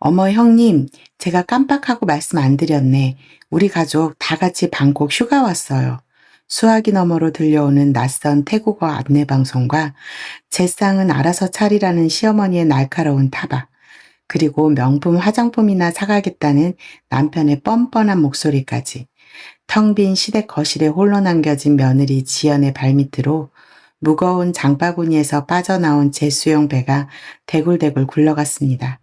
어머, 형님, 제가 깜빡하고 말씀 안 드렸네. 우리 가족 다 같이 방콕 휴가 왔어요. 수화기 너머로 들려오는 낯선 태국어 안내방송과 제 쌍은 알아서 차리라는 시어머니의 날카로운 타박, 그리고 명품 화장품이나 사가겠다는 남편의 뻔뻔한 목소리까지 텅 빈 시댁 거실에 홀로 남겨진 며느리 지연의 발밑으로 무거운 장바구니에서 빠져나온 제 수용 배가 대굴대굴 굴러갔습니다.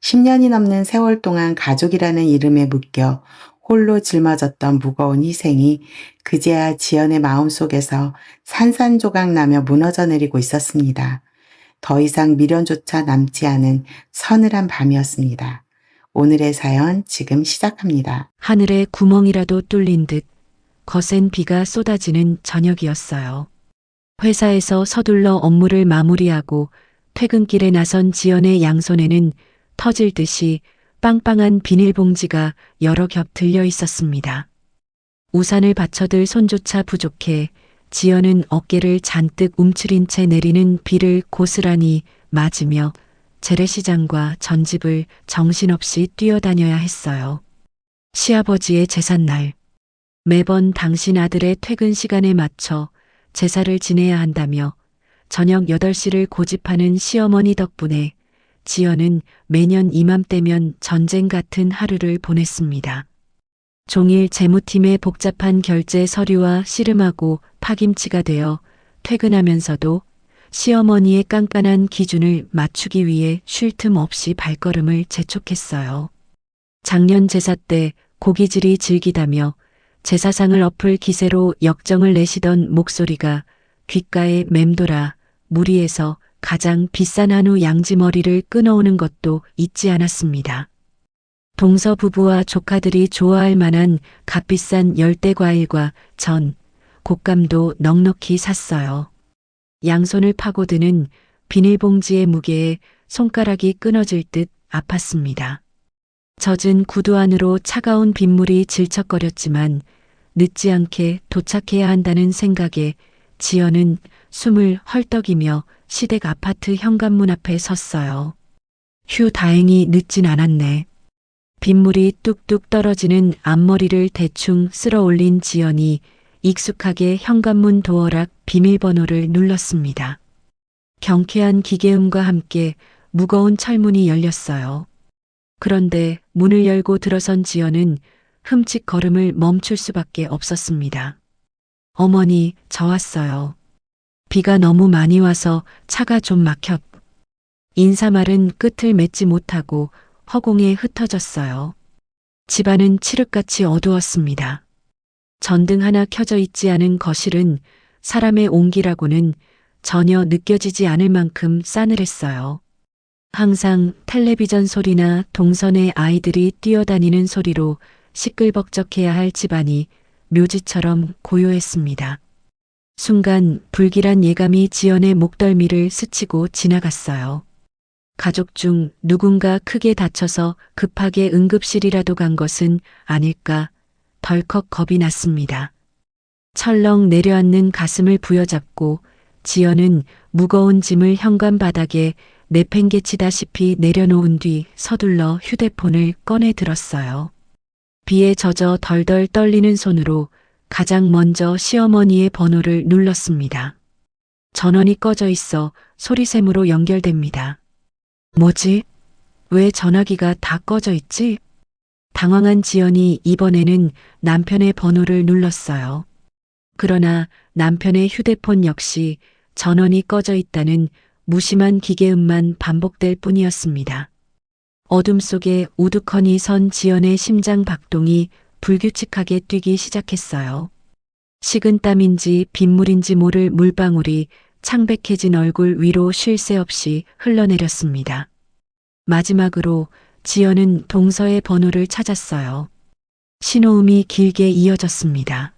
10년이 넘는 세월 동안 가족이라는 이름에 묶여 홀로 짊어졌던 무거운 희생이 그제야 지연의 마음속에서 산산조각 나며 무너져 내리고 있었습니다. 더 이상 미련조차 남지 않은 서늘한 밤이었습니다. 오늘의 사연 지금 시작합니다. 하늘에 구멍이라도 뚫린 듯 거센 비가 쏟아지는 저녁이었어요. 회사에서 서둘러 업무를 마무리하고 퇴근길에 나선 지연의 양손에는 터질 듯이 빵빵한 비닐봉지가 여러 겹 들려 있었습니다. 우산을 받쳐들 손조차 부족해 지연은 어깨를 잔뜩 움츠린 채 내리는 비를 고스란히 맞으며 재래시장과 전집을 정신없이 뛰어다녀야 했어요. 시아버지의 제삿날. 매번 당신 아들의 퇴근 시간에 맞춰 제사를 지내야 한다며 저녁 8시를 고집하는 시어머니 덕분에 지연은 매년 이맘때면 전쟁 같은 하루를 보냈습니다. 종일 재무팀의 복잡한 결제 서류와 씨름하고 파김치가 되어 퇴근하면서도 시어머니의 깐깐한 기준을 맞추기 위해 쉴 틈 없이 발걸음을 재촉했어요. 작년 제사 때 고기질이 질기다며 제사상을 엎을 기세로 역정을 내시던 목소리가 귓가에 맴돌아 무리에서 가장 비싼 한우 양지머리를 끊어오는 것도 잊지 않았습니다. 동서 부부와 조카들이 좋아할 만한 값비싼 열대과일과 전, 곶감도 넉넉히 샀어요. 양손을 파고드는 비닐봉지의 무게에 손가락이 끊어질 듯 아팠습니다. 젖은 구두 안으로 차가운 빗물이 질척거렸지만 늦지 않게 도착해야 한다는 생각에 지연은 숨을 헐떡이며 시댁 아파트 현관문 앞에 섰어요. 휴, 다행히 늦진 않았네. 빗물이 뚝뚝 떨어지는 앞머리를 대충 쓸어 올린 지연이 익숙하게 현관문 도어락 비밀번호를 눌렀습니다. 경쾌한 기계음과 함께 무거운 철문이 열렸어요. 그런데 문을 열고 들어선 지연은 흠칫 걸음을 멈출 수밖에 없었습니다. 어머니, 저 왔어요. 비가 너무 많이 와서 차가 좀 막혀. 인사말은 끝을 맺지 못하고 허공에 흩어졌어요. 집안은 칠흑같이 어두웠습니다. 전등 하나 켜져 있지 않은 거실은 사람의 온기라고는 전혀 느껴지지 않을 만큼 싸늘했어요. 항상 텔레비전 소리나 동선의 아이들이 뛰어다니는 소리로 시끌벅적해야 할 집안이 묘지처럼 고요했습니다. 순간 불길한 예감이 지연의 목덜미를 스치고 지나갔어요. 가족 중 누군가 크게 다쳐서 급하게 응급실이라도 간 것은 아닐까 덜컥 겁이 났습니다. 철렁 내려앉는 가슴을 부여잡고 지연은 무거운 짐을 현관 바닥에 내팽개치다시피 내려놓은 뒤 서둘러 휴대폰을 꺼내 들었어요. 비에 젖어 덜덜 떨리는 손으로 가장 먼저 시어머니의 번호를 눌렀습니다. 전원이 꺼져 있어 소리샘으로 연결됩니다. 뭐지? 왜 전화기가 다 꺼져 있지? 당황한 지연이 이번에는 남편의 번호를 눌렀어요. 그러나 남편의 휴대폰 역시 전원이 꺼져 있다는 무심한 기계음만 반복될 뿐이었습니다. 어둠 속에 우두커니 선 지연의 심장 박동이 불규칙하게 뛰기 시작했어요. 식은땀인지 빗물인지 모를 물방울이 창백해진 얼굴 위로 쉴 새 없이 흘러내렸습니다. 마지막으로 지연은 동서의 번호를 찾았어요. 신호음이 길게 이어졌습니다.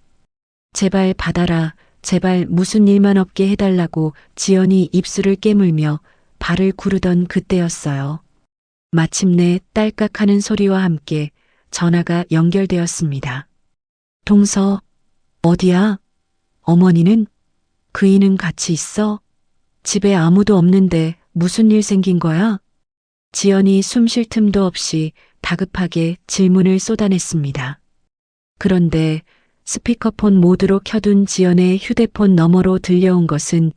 제발 받아라, 제발 무슨 일만 없게 해달라고 지연이 입술을 깨물며 발을 구르던 그때였어요. 마침내 딸깍하는 소리와 함께 전화가 연결되었습니다. 동서, 어디야? 어머니는? 그이는 같이 있어? 집에 아무도 없는데 무슨 일 생긴 거야? 지연이 숨 쉴 틈도 없이 다급하게 질문을 쏟아냈습니다. 그런데 스피커폰 모드로 켜둔 지연의 휴대폰 너머로 들려온 것은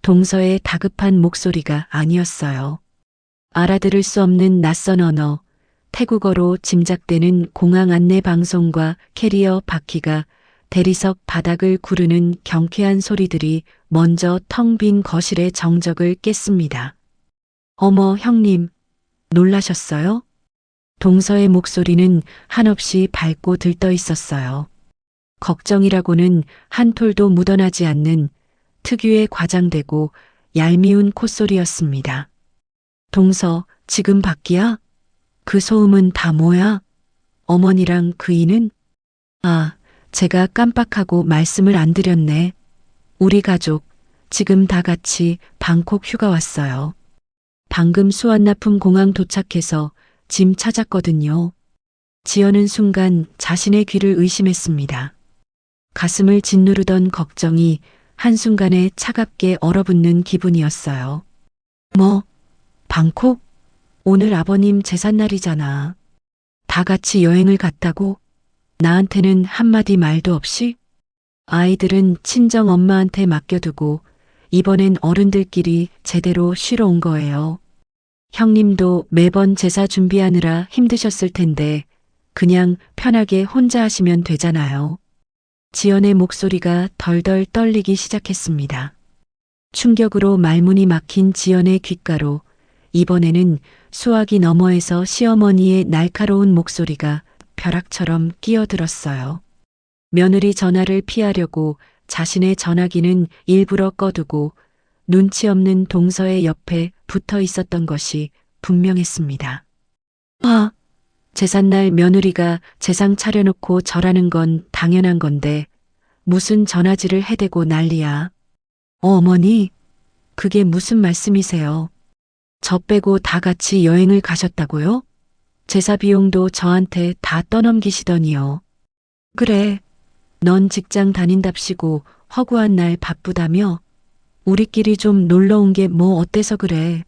동서의 다급한 목소리가 아니었어요. 알아들을 수 없는 낯선 언어, 태국어로 짐작되는 공항 안내 방송과 캐리어 바퀴가 대리석 바닥을 구르는 경쾌한 소리들이 먼저 텅 빈 거실의 정적을 깼습니다. 어머, 형님, 놀라셨어요? 동서의 목소리는 한없이 밝고 들떠 있었어요. 걱정이라고는 한 톨도 묻어나지 않는 특유의 과장되고 얄미운 콧소리였습니다. 동서, 지금 밖이야? 그 소음은 다 뭐야? 어머니랑 그이는? 아, 제가 깜빡하고 말씀을 안 드렸네. 우리 가족, 지금 다 같이 방콕 휴가 왔어요. 방금 수완나품 공항 도착해서 짐 찾았거든요. 지연은 순간 자신의 귀를 의심했습니다. 가슴을 짓누르던 걱정이 한순간에 차갑게 얼어붙는 기분이었어요. 뭐, 방콕? 오늘 아버님 제삿날이잖아. 다 같이 여행을 갔다고? 나한테는 한마디 말도 없이? 아이들은 친정 엄마한테 맡겨두고 이번엔 어른들끼리 제대로 쉬러 온 거예요. 형님도 매번 제사 준비하느라 힘드셨을 텐데 그냥 편하게 혼자 하시면 되잖아요. 지연의 목소리가 덜덜 떨리기 시작했습니다. 충격으로 말문이 막힌 지연의 귓가로 이번에는 수화기 너머에서 시어머니의 날카로운 목소리가 벼락처럼 끼어들었어요. 며느리 전화를 피하려고 자신의 전화기는 일부러 꺼두고 눈치 없는 동서의 옆에 붙어 있었던 것이 분명했습니다. 아, 제삿날 며느리가 제상 차려놓고 절하는 건 당연한 건데 무슨 전화질을 해대고 난리야. 어머니, 그게 무슨 말씀이세요? 저 빼고 다 같이 여행을 가셨다고요? 제사 비용도 저한테 다 떠넘기시더니요. 그래, 넌 직장 다닌답시고 허구한 날 바쁘다며? 우리끼리 좀 놀러 온 게 뭐 어때서 그래?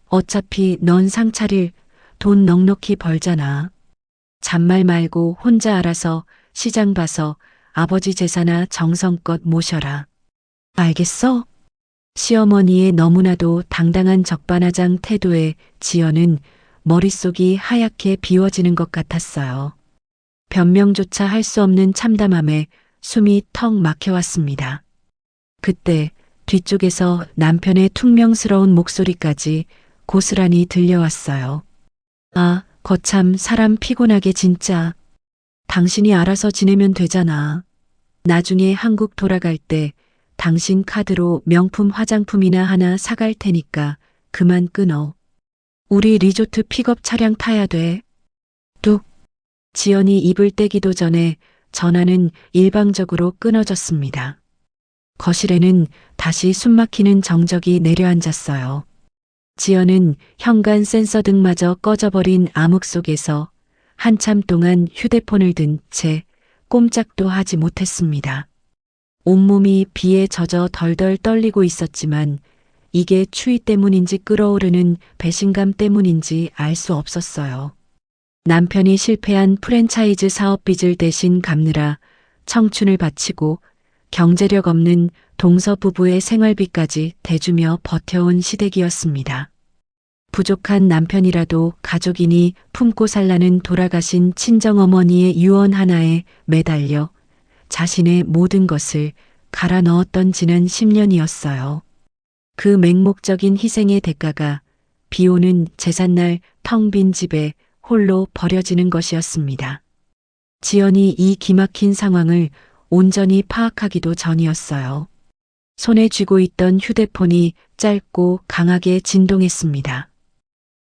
어차피 넌 상 차릴 돈 넉넉히 벌잖아. 잔말 말고 혼자 알아서 시장 봐서 아버지 제사나 정성껏 모셔라. 알겠어? 시어머니의 너무나도 당당한 적반하장 태도에 지연은 머릿속이 하얗게 비워지는 것 같았어요. 변명조차 할 수 없는 참담함에 숨이 턱 막혀왔습니다. 그때 뒤쪽에서 남편의 퉁명스러운 목소리까지 고스란히 들려왔어요. 아, 거참 사람 피곤하게 진짜. 당신이 알아서 지내면 되잖아. 나중에 한국 돌아갈 때 당신 카드로 명품 화장품이나 하나 사갈 테니까 그만 끊어. 우리 리조트 픽업 차량 타야 돼. 뚝. 지연이 입을 떼기도 전에 전화는 일방적으로 끊어졌습니다. 거실에는 다시 숨막히는 정적이 내려앉았어요. 지연은 현관 센서 등마저 꺼져버린 암흑 속에서 한참 동안 휴대폰을 든 채 꼼짝도 하지 못했습니다. 온몸이 비에 젖어 덜덜 떨리고 있었지만 이게 추위 때문인지 끓어오르는 배신감 때문인지 알 수 없었어요. 남편이 실패한 프랜차이즈 사업 빚을 대신 갚느라 청춘을 바치고 경제력 없는 동서 부부의 생활비까지 대주며 버텨온 시댁이었습니다. 부족한 남편이라도 가족이니 품고 살라는 돌아가신 친정어머니의 유언 하나에 매달려 자신의 모든 것을 갈아 넣었던 지난 10년이었어요. 그 맹목적인 희생의 대가가 비 오는 제삿날 텅 빈 집에 홀로 버려지는 것이었습니다. 지연이 이 기막힌 상황을 온전히 파악하기도 전이었어요. 손에 쥐고 있던 휴대폰이 짧고 강하게 진동했습니다.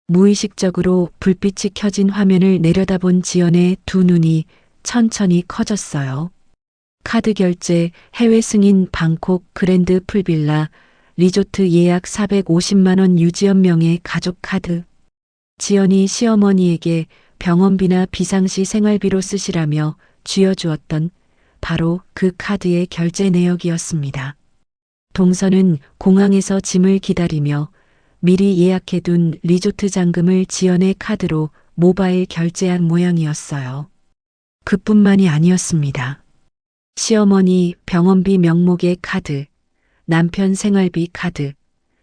무의식적으로 불빛이 켜진 화면을 내려다본 지연의 두 눈이 천천히 커졌어요. 카드 결제, 해외 승인 방콕 그랜드 풀빌라, 리조트 예약 450만 원 유지연 명의 가족 카드. 지연이 시어머니에게 병원비나 비상시 생활비로 쓰시라며 쥐어주었던 바로 그 카드의 결제 내역이었습니다. 동서는 공항에서 짐을 기다리며 미리 예약해둔 리조트 잔금을 지연의 카드로 모바일 결제한 모양이었어요. 그뿐만이 아니었습니다. 시어머니 병원비 명목의 카드, 남편 생활비 카드,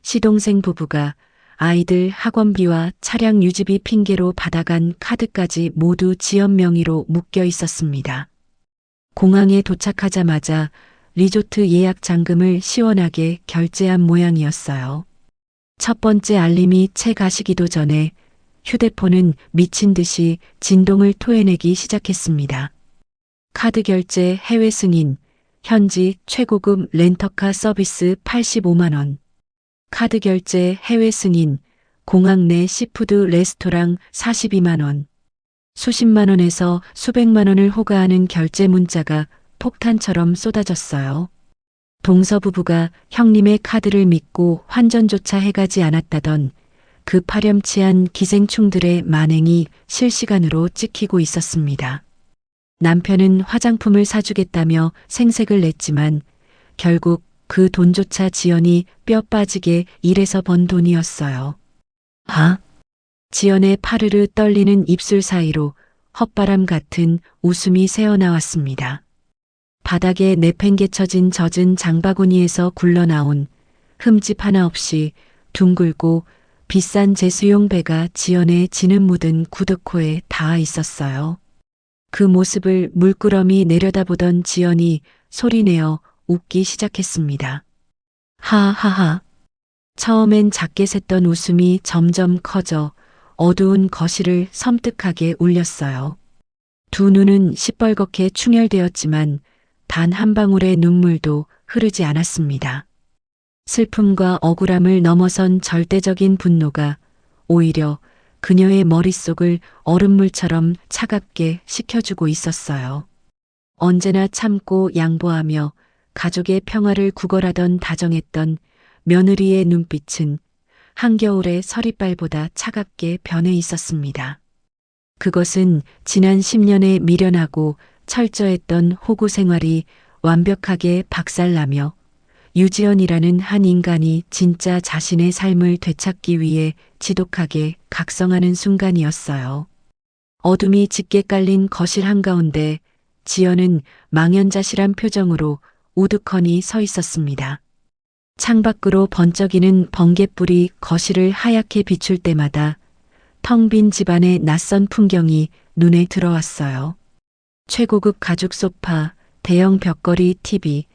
시동생 부부가 아이들 학원비와 차량 유지비 핑계로 받아간 카드까지 모두 지연 명의로 묶여 있었습니다. 공항에 도착하자마자 리조트 예약 잔금을 시원하게 결제한 모양이었어요. 첫 번째 알림이 채 가시기도 전에 휴대폰은 미친 듯이 진동을 토해내기 시작했습니다. 카드 결제 해외 승인, 현지 최고급 렌터카 서비스 85만 원. 카드 결제 해외 승인, 공항 내 시푸드 레스토랑 42만 원. 수십만 원에서 수백만 원을 호가하는 결제 문자가 폭탄처럼 쏟아졌어요. 동서 부부가 형님의 카드를 믿고 환전조차 해가지 않았다던 그 파렴치한 기생충들의 만행이 실시간으로 찍히고 있었습니다. 남편은 화장품을 사주겠다며 생색을 냈지만 결국 그 돈조차 지연이 뼈 빠지게 일해서 번 돈이었어요. 지연의 파르르 떨리는 입술 사이로 헛바람 같은 웃음이 새어나왔습니다. 바닥에 내팽개쳐진 젖은 장바구니에서 굴러나온 흠집 하나 없이 둥글고 비싼 제수용 배가 지연의 진흙 묻은 구두코에 닿아 있었어요. 그 모습을 물끄러미 내려다보던 지연이 소리내어 웃기 시작했습니다. 하하하. 처음엔 작게 샜던 웃음이 점점 커져 어두운 거실을 섬뜩하게 울렸어요. 두 눈은 시뻘겋게 충혈되었지만 단 한 방울의 눈물도 흐르지 않았습니다. 슬픔과 억울함을 넘어선 절대적인 분노가 오히려 그녀의 머릿속을 얼음물처럼 차갑게 식혀주고 있었어요. 언제나 참고 양보하며 가족의 평화를 구걸하던 다정했던 며느리의 눈빛은 한겨울의 서리발보다 차갑게 변해 있었습니다. 그것은 지난 10년의 미련하고 철저했던 호구 생활이 완벽하게 박살나며 유지연이라는 한 인간이 진짜 자신의 삶을 되찾기 위해 지독하게 각성하는 순간이었어요. 어둠이 짙게 깔린 거실 한가운데 지연은 망연자실한 표정으로 우두커니 서 있었습니다. 창밖으로 번쩍이는 번갯불이 거실을 하얗게 비출 때마다 텅 빈 집안의 낯선 풍경이 눈에 들어왔어요. 최고급 가죽 소파, 대형 벽걸이 TV,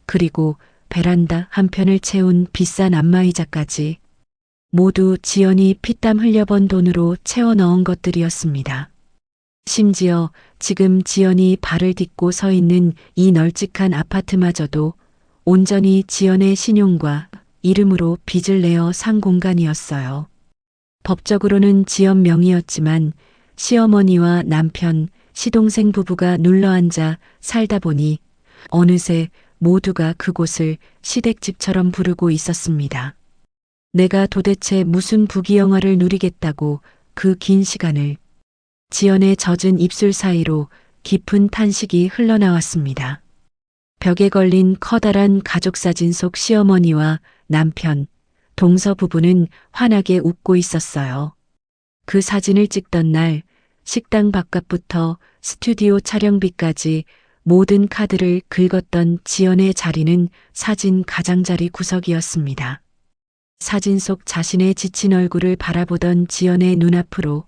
그리고 베란다 한편을 채운 비싼 안마의자까지 모두 지연이 피땀 흘려번 돈으로 채워 넣은 것들이었습니다. 심지어 지금 지연이 발을 딛고 서 있는 이 널찍한 아파트마저도 온전히 지연의 신용과 이름으로 빚을 내어 산 공간이었어요. 법적으로는 지연 명의였지만 시어머니와 남편, 시동생 부부가 눌러앉아 살다 보니 어느새 모두가 그곳을 시댁집처럼 부르고 있었습니다. 내가 도대체 무슨 부귀영화를 누리겠다고 그 긴 시간을. 지연의 젖은 입술 사이로 깊은 탄식이 흘러나왔습니다. 벽에 걸린 커다란 가족사진 속 시어머니와 남편, 동서 부부는 환하게 웃고 있었어요. 그 사진을 찍던 날 식당 바깥부터 스튜디오 촬영비까지 모든 카드를 긁었던 지연의 자리는 사진 가장자리 구석이었습니다. 사진 속 자신의 지친 얼굴을 바라보던 지연의 눈앞으로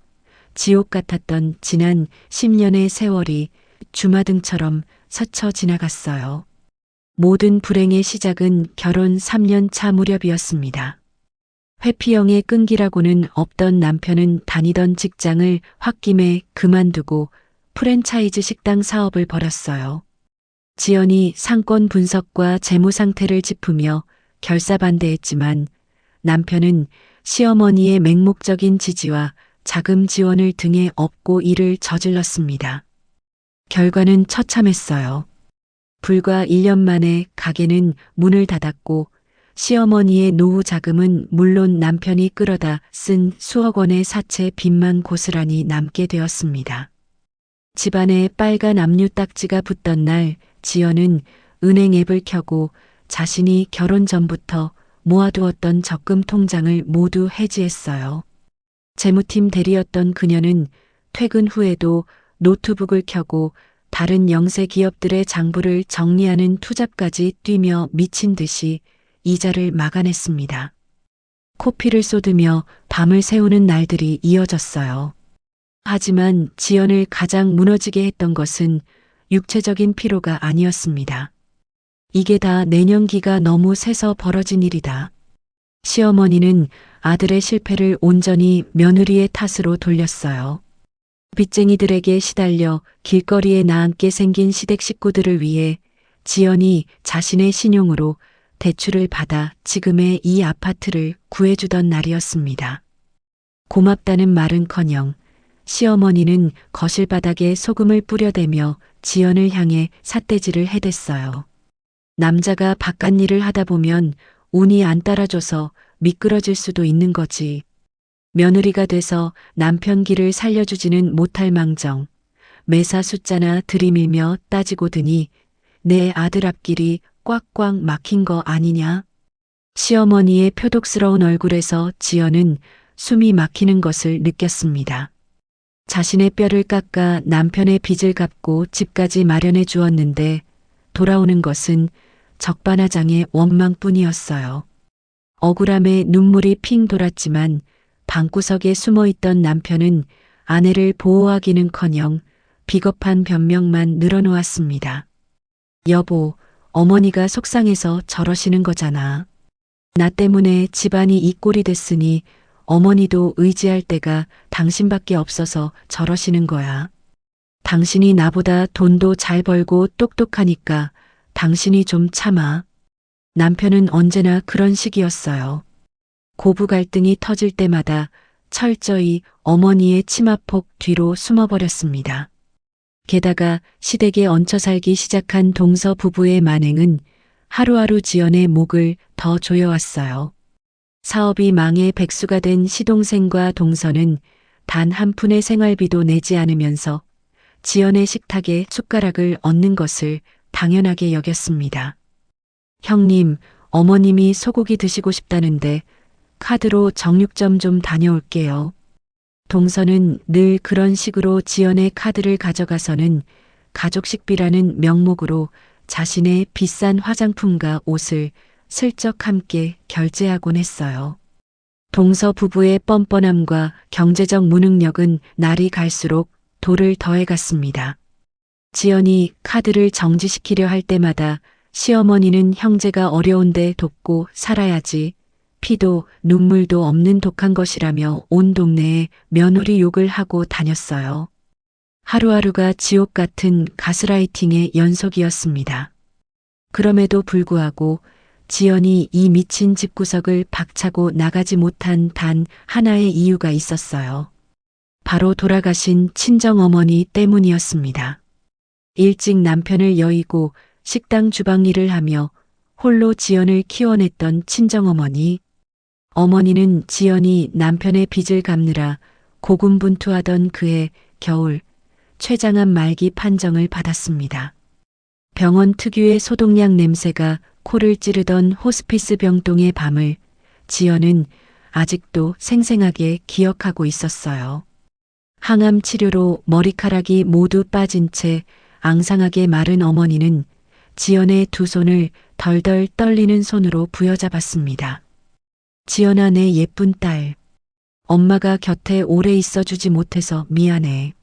지옥 같았던 지난 10년의 세월이 주마등처럼 스쳐 지나갔어요. 모든 불행의 시작은 결혼 3년 차 무렵이었습니다. 회피형의 끈기라고는 없던 남편은 다니던 직장을 홧김에 그만두고 프랜차이즈 식당 사업을 벌였어요. 지연이 상권 분석과 재무 상태를 짚으며 결사반대했지만 남편은 시어머니의 맹목적인 지지와 자금 지원을 등에 업고 일을 저질렀습니다. 결과는 처참했어요. 불과 1년 만에 가게는 문을 닫았고 시어머니의 노후 자금은 물론 남편이 끌어다 쓴 수억 원의 사채 빚만 고스란히 남게 되었습니다. 집안에 빨간 압류 딱지가 붙던 날 지연은 은행 앱을 켜고 자신이 결혼 전부터 모아두었던 적금 통장을 모두 해지했어요. 재무팀 대리였던 그녀는 퇴근 후에도 노트북을 켜고 다른 영세 기업들의 장부를 정리하는 투잡까지 뛰며 미친 듯이 이자를 막아냈습니다. 코피를 쏟으며 밤을 새우는 날들이 이어졌어요. 하지만 지연을 가장 무너지게 했던 것은 육체적인 피로가 아니었습니다. 이게 다 내년기가 너무 세서 벌어진 일이다. 시어머니는 아들의 실패를 온전히 며느리의 탓으로 돌렸어요. 빚쟁이들에게 시달려 길거리에 나앉게 생긴 시댁 식구들을 위해 지연이 자신의 신용으로 대출을 받아 지금의 이 아파트를 구해주던 날이었습니다. 고맙다는 말은커녕 시어머니는 거실 바닥에 소금을 뿌려대며 지연을 향해 삿대질을 해댔어요. 남자가 바깥일을 하다 보면 운이 안 따라줘서 미끄러질 수도 있는 거지. 며느리가 돼서 남편 길을 살려주지는 못할 망정 매사 숫자나 들이밀며 따지고 드니 내 아들 앞길이 꽉꽉 막힌 거 아니냐? 시어머니의 표독스러운 얼굴에서 지연은 숨이 막히는 것을 느꼈습니다. 자신의 뼈를 깎아 남편의 빚을 갚고 집까지 마련해 주었는데 돌아오는 것은 적반하장의 원망뿐이었어요. 억울함에 눈물이 핑 돌았지만 방구석에 숨어있던 남편은 아내를 보호하기는커녕 비겁한 변명만 늘어놓았습니다. 여보, 어머니가 속상해서 저러시는 거잖아. 나 때문에 집안이 이 꼴이 됐으니 어머니도 의지할 데가 당신밖에 없어서 저러시는 거야. 당신이 나보다 돈도 잘 벌고 똑똑하니까 당신이 좀 참아. 남편은 언제나 그런 식이었어요. 고부 갈등이 터질 때마다 철저히 어머니의 치마폭 뒤로 숨어버렸습니다. 게다가 시댁에 얹혀 살기 시작한 동서 부부의 만행은 하루하루 지연의 목을 더 조여왔어요. 사업이 망해 백수가 된 시동생과 동서는 단 한 푼의 생활비도 내지 않으면서 지연의 식탁에 숟가락을 얹는 것을 당연하게 여겼습니다. 형님, 어머님이 소고기 드시고 싶다는데 카드로 정육점 좀 다녀올게요. 동서는 늘 그런 식으로 지연의 카드를 가져가서는 가족 식비라는 명목으로 자신의 비싼 화장품과 옷을 슬쩍 함께 결제하곤 했어요. 동서 부부의 뻔뻔함과 경제적 무능력은 날이 갈수록 돌을 더해갔습니다. 지연이 카드를 정지시키려 할 때마다 시어머니는 형제가 어려운데 돕고 살아야지, 피도 눈물도 없는 독한 것이라며 온 동네에 며느리 욕을 하고 다녔어요. 하루하루가 지옥 같은 가스라이팅의 연속이었습니다. 그럼에도 불구하고 지연이 이 미친 집구석을 박차고 나가지 못한 단 하나의 이유가 있었어요. 바로 돌아가신 친정어머니 때문이었습니다. 일찍 남편을 여의고 식당 주방 일을 하며 홀로 지연을 키워냈던 친정어머니. 어머니는 지연이 남편의 빚을 갚느라 고군분투하던 그해 겨울 췌장암 말기 판정을 받았습니다. 병원 특유의 소독약 냄새가 코를 찌르던 호스피스 병동의 밤을 지연은 아직도 생생하게 기억하고 있었어요. 항암 치료로 머리카락이 모두 빠진 채 앙상하게 마른 어머니는 지연의 두 손을 덜덜 떨리는 손으로 부여잡았습니다. 지연아, 내 예쁜 딸. 엄마가 곁에 오래 있어주지 못해서 미안해.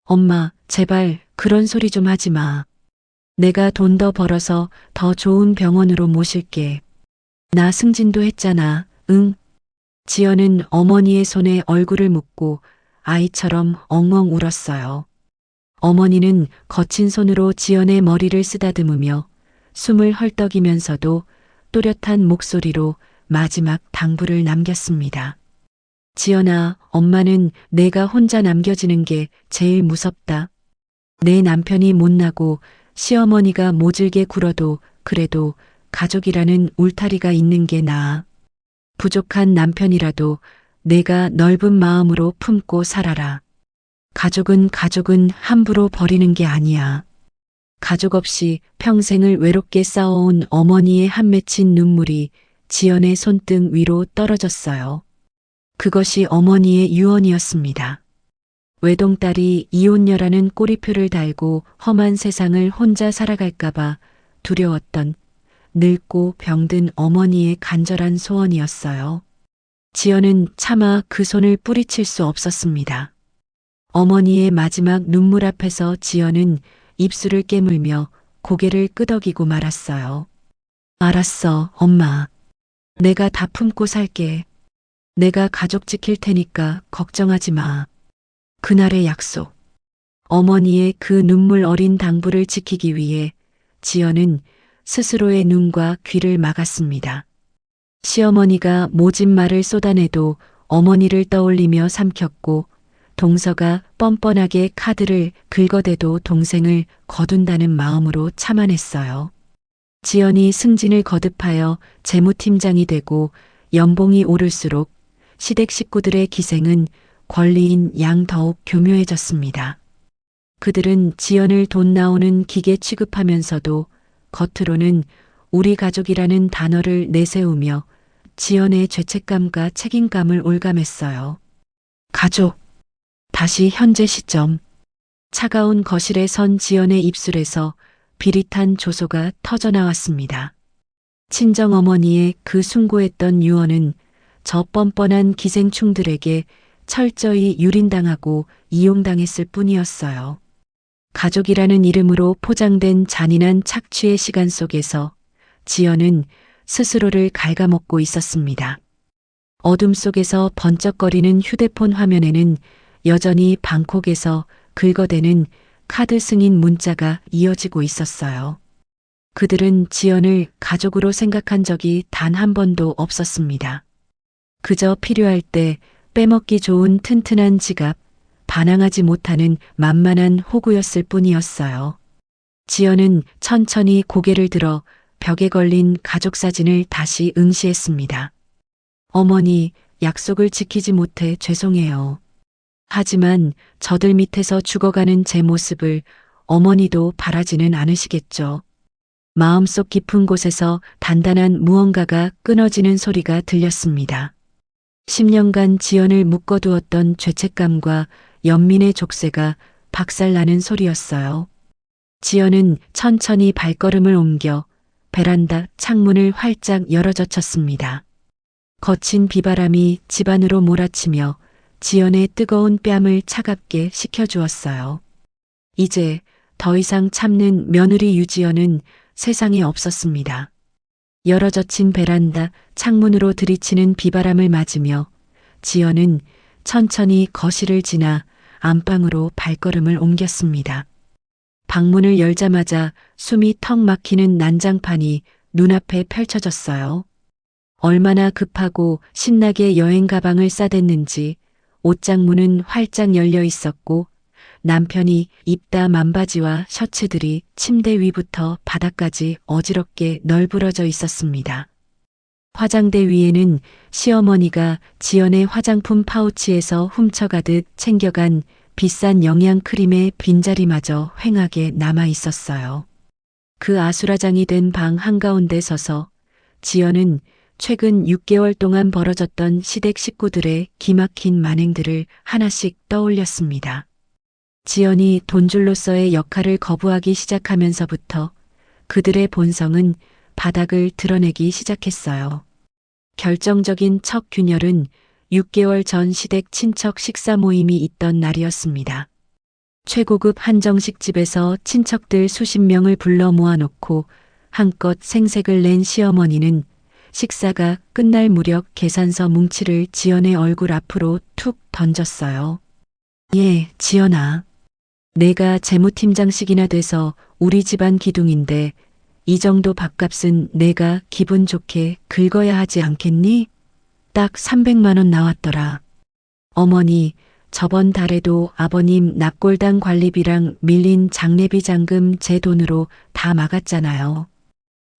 엄마, 제발 그런 소리 좀 하지 마. 내가 돈 더 벌어서 더 좋은 병원으로 모실게. 나 승진도 했잖아, 응? 지연은 어머니의 손에 얼굴을 묻고 아이처럼 엉엉 울었어요. 어머니는 거친 손으로 지연의 머리를 쓰다듬으며 숨을 헐떡이면서도 또렷한 목소리로 마지막 당부를 남겼습니다. 지연아, 엄마는 내가 혼자 남겨지는 게 제일 무섭다. 내 남편이 못나고 시어머니가 모질게 굴어도 그래도 가족이라는 울타리가 있는 게 나아. 부족한 남편이라도 내가 넓은 마음으로 품고 살아라. 가족은 함부로 버리는 게 아니야. 가족 없이 평생을 외롭게 싸워온 어머니의 한 맺힌 눈물이 지연의 손등 위로 떨어졌어요. 그것이 어머니의 유언이었습니다. 외동딸이 이혼녀라는 꼬리표를 달고 험한 세상을 혼자 살아갈까봐 두려웠던 늙고 병든 어머니의 간절한 소원이었어요. 지연은 차마 그 손을 뿌리칠 수 없었습니다. 어머니의 마지막 눈물 앞에서 지연은 입술을 깨물며 고개를 끄덕이고 말았어요. 알았어, 엄마. 내가 다 품고 살게. 내가 가족 지킬 테니까 걱정하지 마. 그날의 약속. 어머니의 그 눈물 어린 당부를 지키기 위해 지연은 스스로의 눈과 귀를 막았습니다. 시어머니가 모진 말을 쏟아내도 어머니를 떠올리며 삼켰고 동서가 뻔뻔하게 카드를 긁어대도 동생을 거둔다는 마음으로 참아냈어요. 지연이 승진을 거듭하여 재무팀장이 되고 연봉이 오를수록 시댁 식구들의 기생은 권리인 양 더욱 교묘해졌습니다. 그들은 지연을 돈 나오는 기계 취급하면서도 겉으로는 우리 가족이라는 단어를 내세우며 지연의 죄책감과 책임감을 올감했어요. 가족. 다시 현재 시점. 차가운 거실에 선 지연의 입술에서 비릿한 조소가 터져나왔습니다. 친정어머니의 그 숭고했던 유언은 저 뻔뻔한 기생충들에게 철저히 유린당하고 이용당했을 뿐이었어요. 가족이라는 이름으로 포장된 잔인한 착취의 시간 속에서 지연은 스스로를 갉아먹고 있었습니다. 어둠 속에서 번쩍거리는 휴대폰 화면에는 여전히 방콕에서 긁어대는 카드 승인 문자가 이어지고 있었어요. 그들은 지연을 가족으로 생각한 적이 단 한 번도 없었습니다. 그저 필요할 때 빼먹기 좋은 튼튼한 지갑, 반항하지 못하는 만만한 호구였을 뿐이었어요. 지연은 천천히 고개를 들어 벽에 걸린 가족 사진을 다시 응시했습니다. 어머니, 약속을 지키지 못해 죄송해요. 하지만 저들 밑에서 죽어가는 제 모습을 어머니도 바라지는 않으시겠죠. 마음속 깊은 곳에서 단단한 무언가가 끊어지는 소리가 들렸습니다. 10년간 지연을 묶어두었던 죄책감과 연민의 족쇄가 박살나는 소리였어요. 지연은 천천히 발걸음을 옮겨 베란다 창문을 활짝 열어젖혔습니다. 거친 비바람이 집안으로 몰아치며 지연의 뜨거운 뺨을 차갑게 식혀주었어요. 이제 더 이상 참는 며느리 유지연은 세상에 없었습니다. 열어젖힌 베란다 창문으로 들이치는 비바람을 맞으며 지연은 천천히 거실을 지나 안방으로 발걸음을 옮겼습니다. 방문을 열자마자 숨이 턱 막히는 난장판이 눈앞에 펼쳐졌어요. 얼마나 급하고 신나게 여행 가방을 싸댔는지 옷장문은 활짝 열려 있었고 남편이 입다 만바지와 셔츠들이 침대 위부터 바닥까지 어지럽게 널브러져 있었습니다. 화장대 위에는 시어머니가 지연의 화장품 파우치에서 훔쳐가듯 챙겨간 비싼 영양크림의 빈자리마저 휑하게 남아 있었어요. 그 아수라장이 된 방 한가운데 서서 지연은 최근 6개월 동안 벌어졌던 시댁 식구들의 기막힌 만행들을 하나씩 떠올렸습니다. 지연이 돈줄로서의 역할을 거부하기 시작하면서부터 그들의 본성은 바닥을 드러내기 시작했어요. 결정적인 첫 균열은 6개월 전 시댁 친척 식사 모임이 있던 날이었습니다. 최고급 한정식 집에서 친척들 수십 명을 불러 모아놓고 한껏 생색을 낸 시어머니는 식사가 끝날 무렵 계산서 뭉치를 지연의 얼굴 앞으로 툭 던졌어요. 예, 지연아. 내가 재무팀장씩이나 돼서 우리 집안 기둥인데 이 정도 밥값은 내가 기분 좋게 긁어야 하지 않겠니? 딱 300만 원 나왔더라. 어머니, 저번 달에도 아버님 납골당 관리비랑 밀린 장례비 잔금 제 돈으로 다 막았잖아요.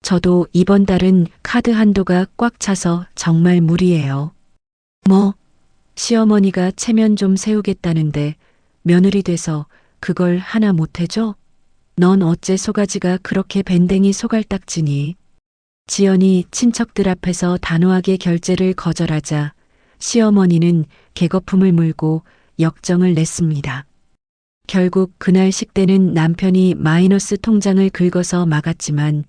저도 이번 달은 카드 한도가 꽉 차서 정말 무리예요. 뭐? 시어머니가 체면 좀 세우겠다는데 며느리 돼서 그걸 하나 못 해줘? 넌 어째 소가지가 그렇게 밴댕이 소갈딱지니? 지연이 친척들 앞에서 단호하게 결제를 거절하자 시어머니는 객거품을 물고 역정을 냈습니다. 결국 그날 식대는 남편이 마이너스 통장을 긁어서 막았지만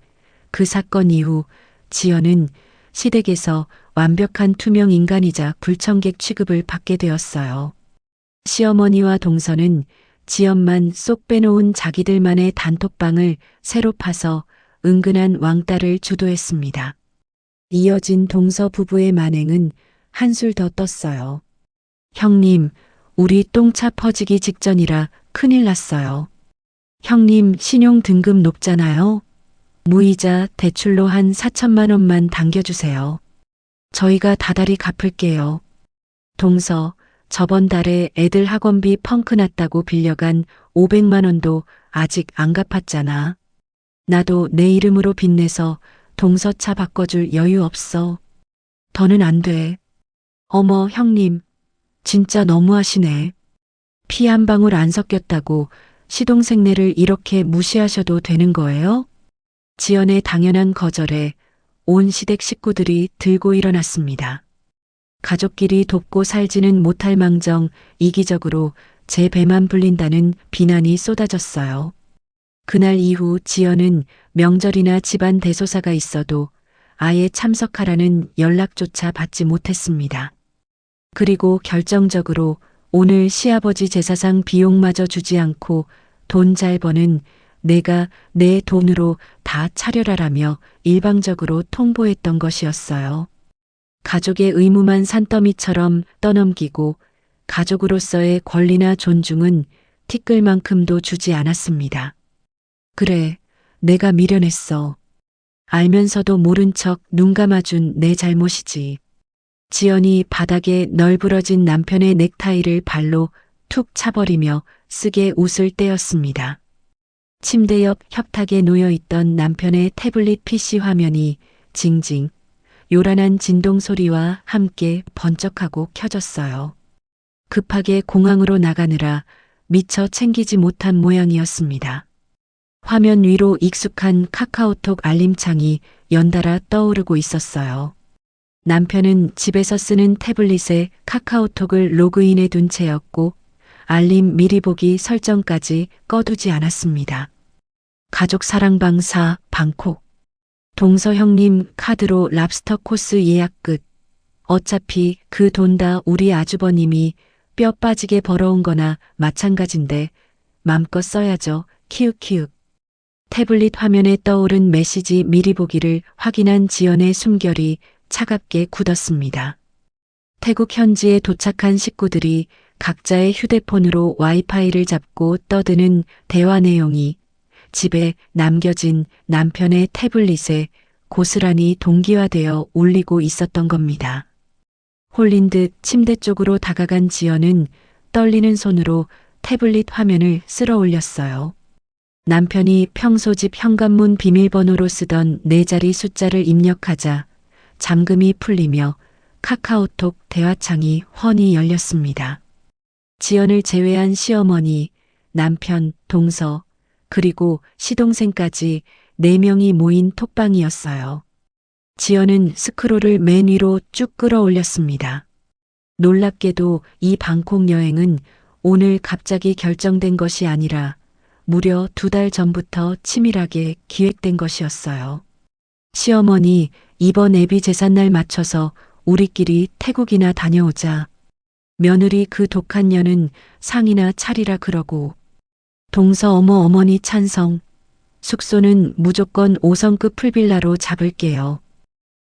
그 사건 이후 지연은 시댁에서 완벽한 투명 인간이자 불청객 취급을 받게 되었어요. 시어머니와 동서는 지연만 쏙 빼놓은 자기들만의 단톡방을 새로 파서 은근한 왕따를 주도했습니다. 이어진 동서 부부의 만행은 한술 더 떴어요. 형님, 우리 똥차 퍼지기 직전이라 큰일 났어요. 형님 신용 등급 높잖아요. 무이자 대출로 한 4천만 원만 당겨주세요. 저희가 다달이 갚을게요. 동서, 저번 달에 애들 학원비 펑크 났다고 빌려간 500만 원도 아직 안 갚았잖아. 나도 내 이름으로 빚내서 동서 차 바꿔줄 여유 없어. 더는 안 돼. 어머, 형님. 진짜 너무하시네. 피 한 방울 안 섞였다고 시동생네를 이렇게 무시하셔도 되는 거예요? 지연의 당연한 거절에 온 시댁 식구들이 들고 일어났습니다. 가족끼리 돕고 살지는 못할 망정 이기적으로 제 배만 불린다는 비난이 쏟아졌어요. 그날 이후 지연은 명절이나 집안 대소사가 있어도 아예 참석하라는 연락조차 받지 못했습니다. 그리고 결정적으로 오늘 시아버지 제사상 비용마저 주지 않고 돈 잘 버는 내가 내 돈으로 다 차려라라며 일방적으로 통보했던 것이었어요. 가족의 의무만 산더미처럼 떠넘기고 가족으로서의 권리나 존중은 티끌만큼도 주지 않았습니다. 그래, 내가 미련했어. 알면서도 모른 척 눈 감아준 내 잘못이지. 지연이 바닥에 널브러진 남편의 넥타이를 발로 툭 차버리며 쓰게 웃을 때였습니다. 침대 옆 협탁에 놓여있던 남편의 태블릿 PC 화면이 징징 요란한 진동 소리와 함께 번쩍하고 켜졌어요. 급하게 공항으로 나가느라 미처 챙기지 못한 모양이었습니다. 화면 위로 익숙한 카카오톡 알림창이 연달아 떠오르고 있었어요. 남편은 집에서 쓰는 태블릿에 카카오톡을 로그인해 둔 채였고 알림 미리 보기 설정까지 꺼두지 않았습니다. 가족 사랑방사 방콕. 동서 형님 카드로 랍스터 코스 예약 끝. 어차피 그 돈 다 우리 아주버님이 뼈 빠지게 벌어온 거나 마찬가지인데 맘껏 써야죠. 키읔키읔. 태블릿 화면에 떠오른 메시지 미리 보기를 확인한 지연의 숨결이 차갑게 굳었습니다. 태국 현지에 도착한 식구들이 각자의 휴대폰으로 와이파이를 잡고 떠드는 대화 내용이 집에 남겨진 남편의 태블릿에 고스란히 동기화되어 울리고 있었던 겁니다. 홀린 듯 침대 쪽으로 다가간 지연은 떨리는 손으로 태블릿 화면을 쓸어 올렸어요. 남편이 평소 집 현관문 비밀번호로 쓰던 4자리 숫자를 입력하자 잠금이 풀리며 카카오톡 대화창이 훤히 열렸습니다. 지연을 제외한 시어머니, 남편, 동서, 그리고 시동생까지 4명이 모인 톡방이었어요. 지연은 스크롤을 맨 위로 쭉 끌어올렸습니다. 놀랍게도 이 방콕 여행은 오늘 갑자기 결정된 것이 아니라 무려 2달 전부터 치밀하게 기획된 것이었어요. 시어머니, 이번 애비 제삿날 맞춰서 우리끼리 태국이나 다녀오자. 며느리 그 독한 년은 상이나 차리라 그러고. 동서 어머니 찬성. 숙소는 무조건 5성급 풀빌라로 잡을게요.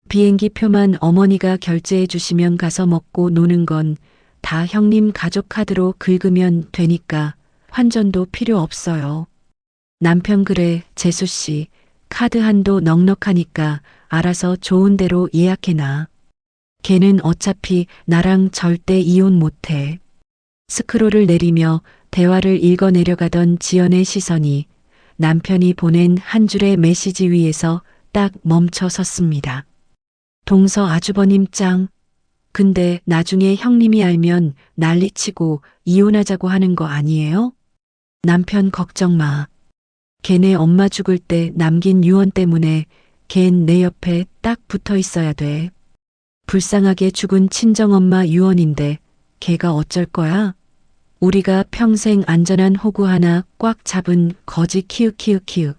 비행기 표만 어머니가 결제해 주시면 가서 먹고 노는 건 다 형님 가족 카드로 긁으면 되니까 환전도 필요 없어요. 남편 그래, 재수씨. 카드 한도 넉넉하니까 알아서 좋은 데로 예약해놔. 걔는 어차피 나랑 절대 이혼 못해. 스크롤을 내리며 대화를 읽어내려가던 지연의 시선이 남편이 보낸 한 줄의 메시지 위에서 딱 멈춰 섰습니다. 동서 아주버님 짱. 근데 나중에 형님이 알면 난리치고 이혼하자고 하는 거 아니에요? 남편 걱정 마. 걔네 엄마 죽을 때 남긴 유언 때문에 걘 내 옆에 딱 붙어 있어야 돼. 불쌍하게 죽은 친정엄마 유언인데 걔가 어쩔 거야? 우리가 평생 안전한 호구 하나 꽉 잡은 거지 키읔키읔키읔.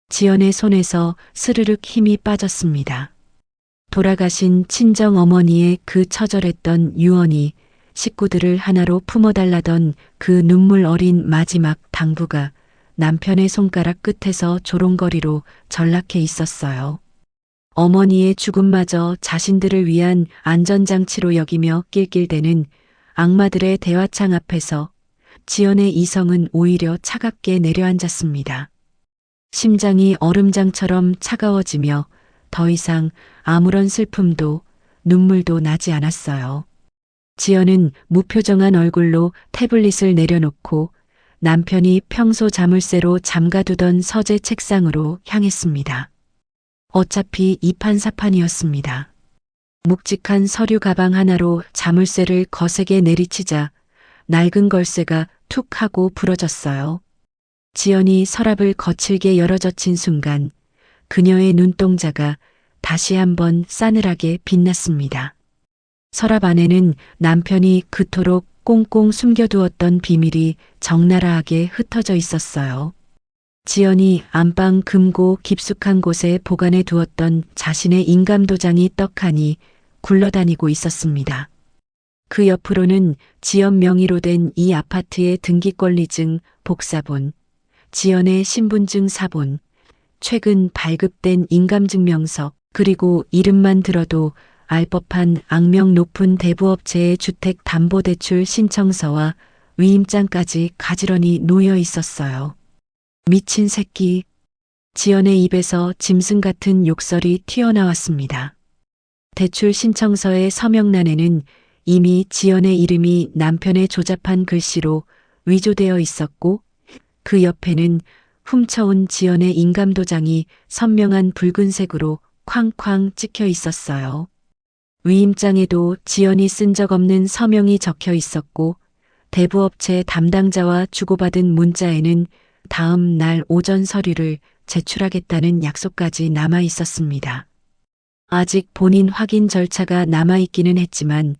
지연의 손에서 스르륵 힘이 빠졌습니다. 돌아가신 친정 어머니의 그 처절했던 유언이 식구들을 하나로 품어달라던 그 눈물 어린 마지막 당부가 남편의 손가락 끝에서 조롱거리로 전락해 있었어요. 어머니의 죽음마저 자신들을 위한 안전장치로 여기며 낄낄대는 악마들의 대화창 앞에서 지연의 이성은 오히려 차갑게 내려앉았습니다. 심장이 얼음장처럼 차가워지며 더 이상 아무런 슬픔도 눈물도 나지 않았어요. 지연은 무표정한 얼굴로 태블릿을 내려놓고 남편이 평소 자물쇠로 잠가두던 서재 책상으로 향했습니다. 어차피 이판사판이었습니다. 묵직한 서류 가방 하나로 자물쇠를 거세게 내리치자 낡은 걸쇠가 툭 하고 부러졌어요. 지연이 서랍을 거칠게 열어젖힌 순간 그녀의 눈동자가 다시 한번 싸늘하게 빛났습니다. 서랍 안에는 남편이 그토록 꽁꽁 숨겨두었던 비밀이 적나라하게 흩어져 있었어요. 지연이 안방 금고 깊숙한 곳에 보관해 두었던 자신의 인감도장이 떡하니 굴러다니고 있었습니다. 그 옆으로는 지연 명의로 된 이 아파트의 등기권리증, 복사본, 지연의 신분증 사본, 최근 발급된 인감증명서, 그리고 이름만 들어도 알 법한 악명 높은 대부업체의 주택담보대출 신청서와 위임장까지 가지런히 놓여 있었어요. 미친 새끼. 지연의 입에서 짐승 같은 욕설이 튀어나왔습니다. 대출 신청서의 서명란에는 이미 지연의 이름이 남편의 조잡한 글씨로 위조되어 있었고 그 옆에는 훔쳐온 지연의 인감도장이 선명한 붉은색으로 쾅쾅 찍혀 있었어요. 위임장에도 지연이 쓴 적 없는 서명이 적혀 있었고 대부업체 담당자와 주고받은 문자에는 다음 날 오전 서류를 제출하겠다는 약속까지 남아 있었습니다. 아직 본인 확인 절차가 남아있기는 했지만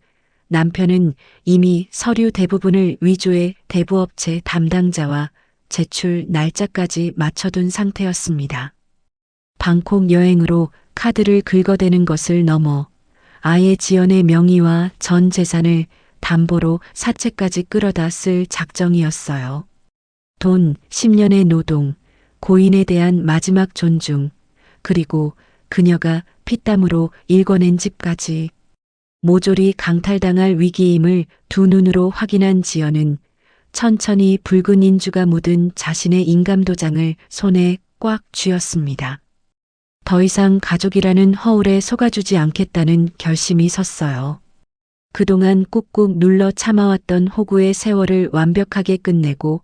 남편은 이미 서류 대부분을 위조해 대부업체 담당자와 제출 날짜까지 맞춰둔 상태였습니다. 방콕 여행으로 카드를 긁어대는 것을 넘어 아예 지연의 명의와 전 재산을 담보로 사채까지 끌어다 쓸 작정이었어요. 돈, 10년의 노동, 고인에 대한 마지막 존중, 그리고 그녀가 피땀으로 일궈낸 집까지. 모조리 강탈당할 위기임을 두 눈으로 확인한 지연은 천천히 붉은 인주가 묻은 자신의 인감도장을 손에 꽉 쥐었습니다. 더 이상 가족이라는 허울에 속아주지 않겠다는 결심이 섰어요. 그동안 꾹꾹 눌러 참아왔던 호구의 세월을 완벽하게 끝내고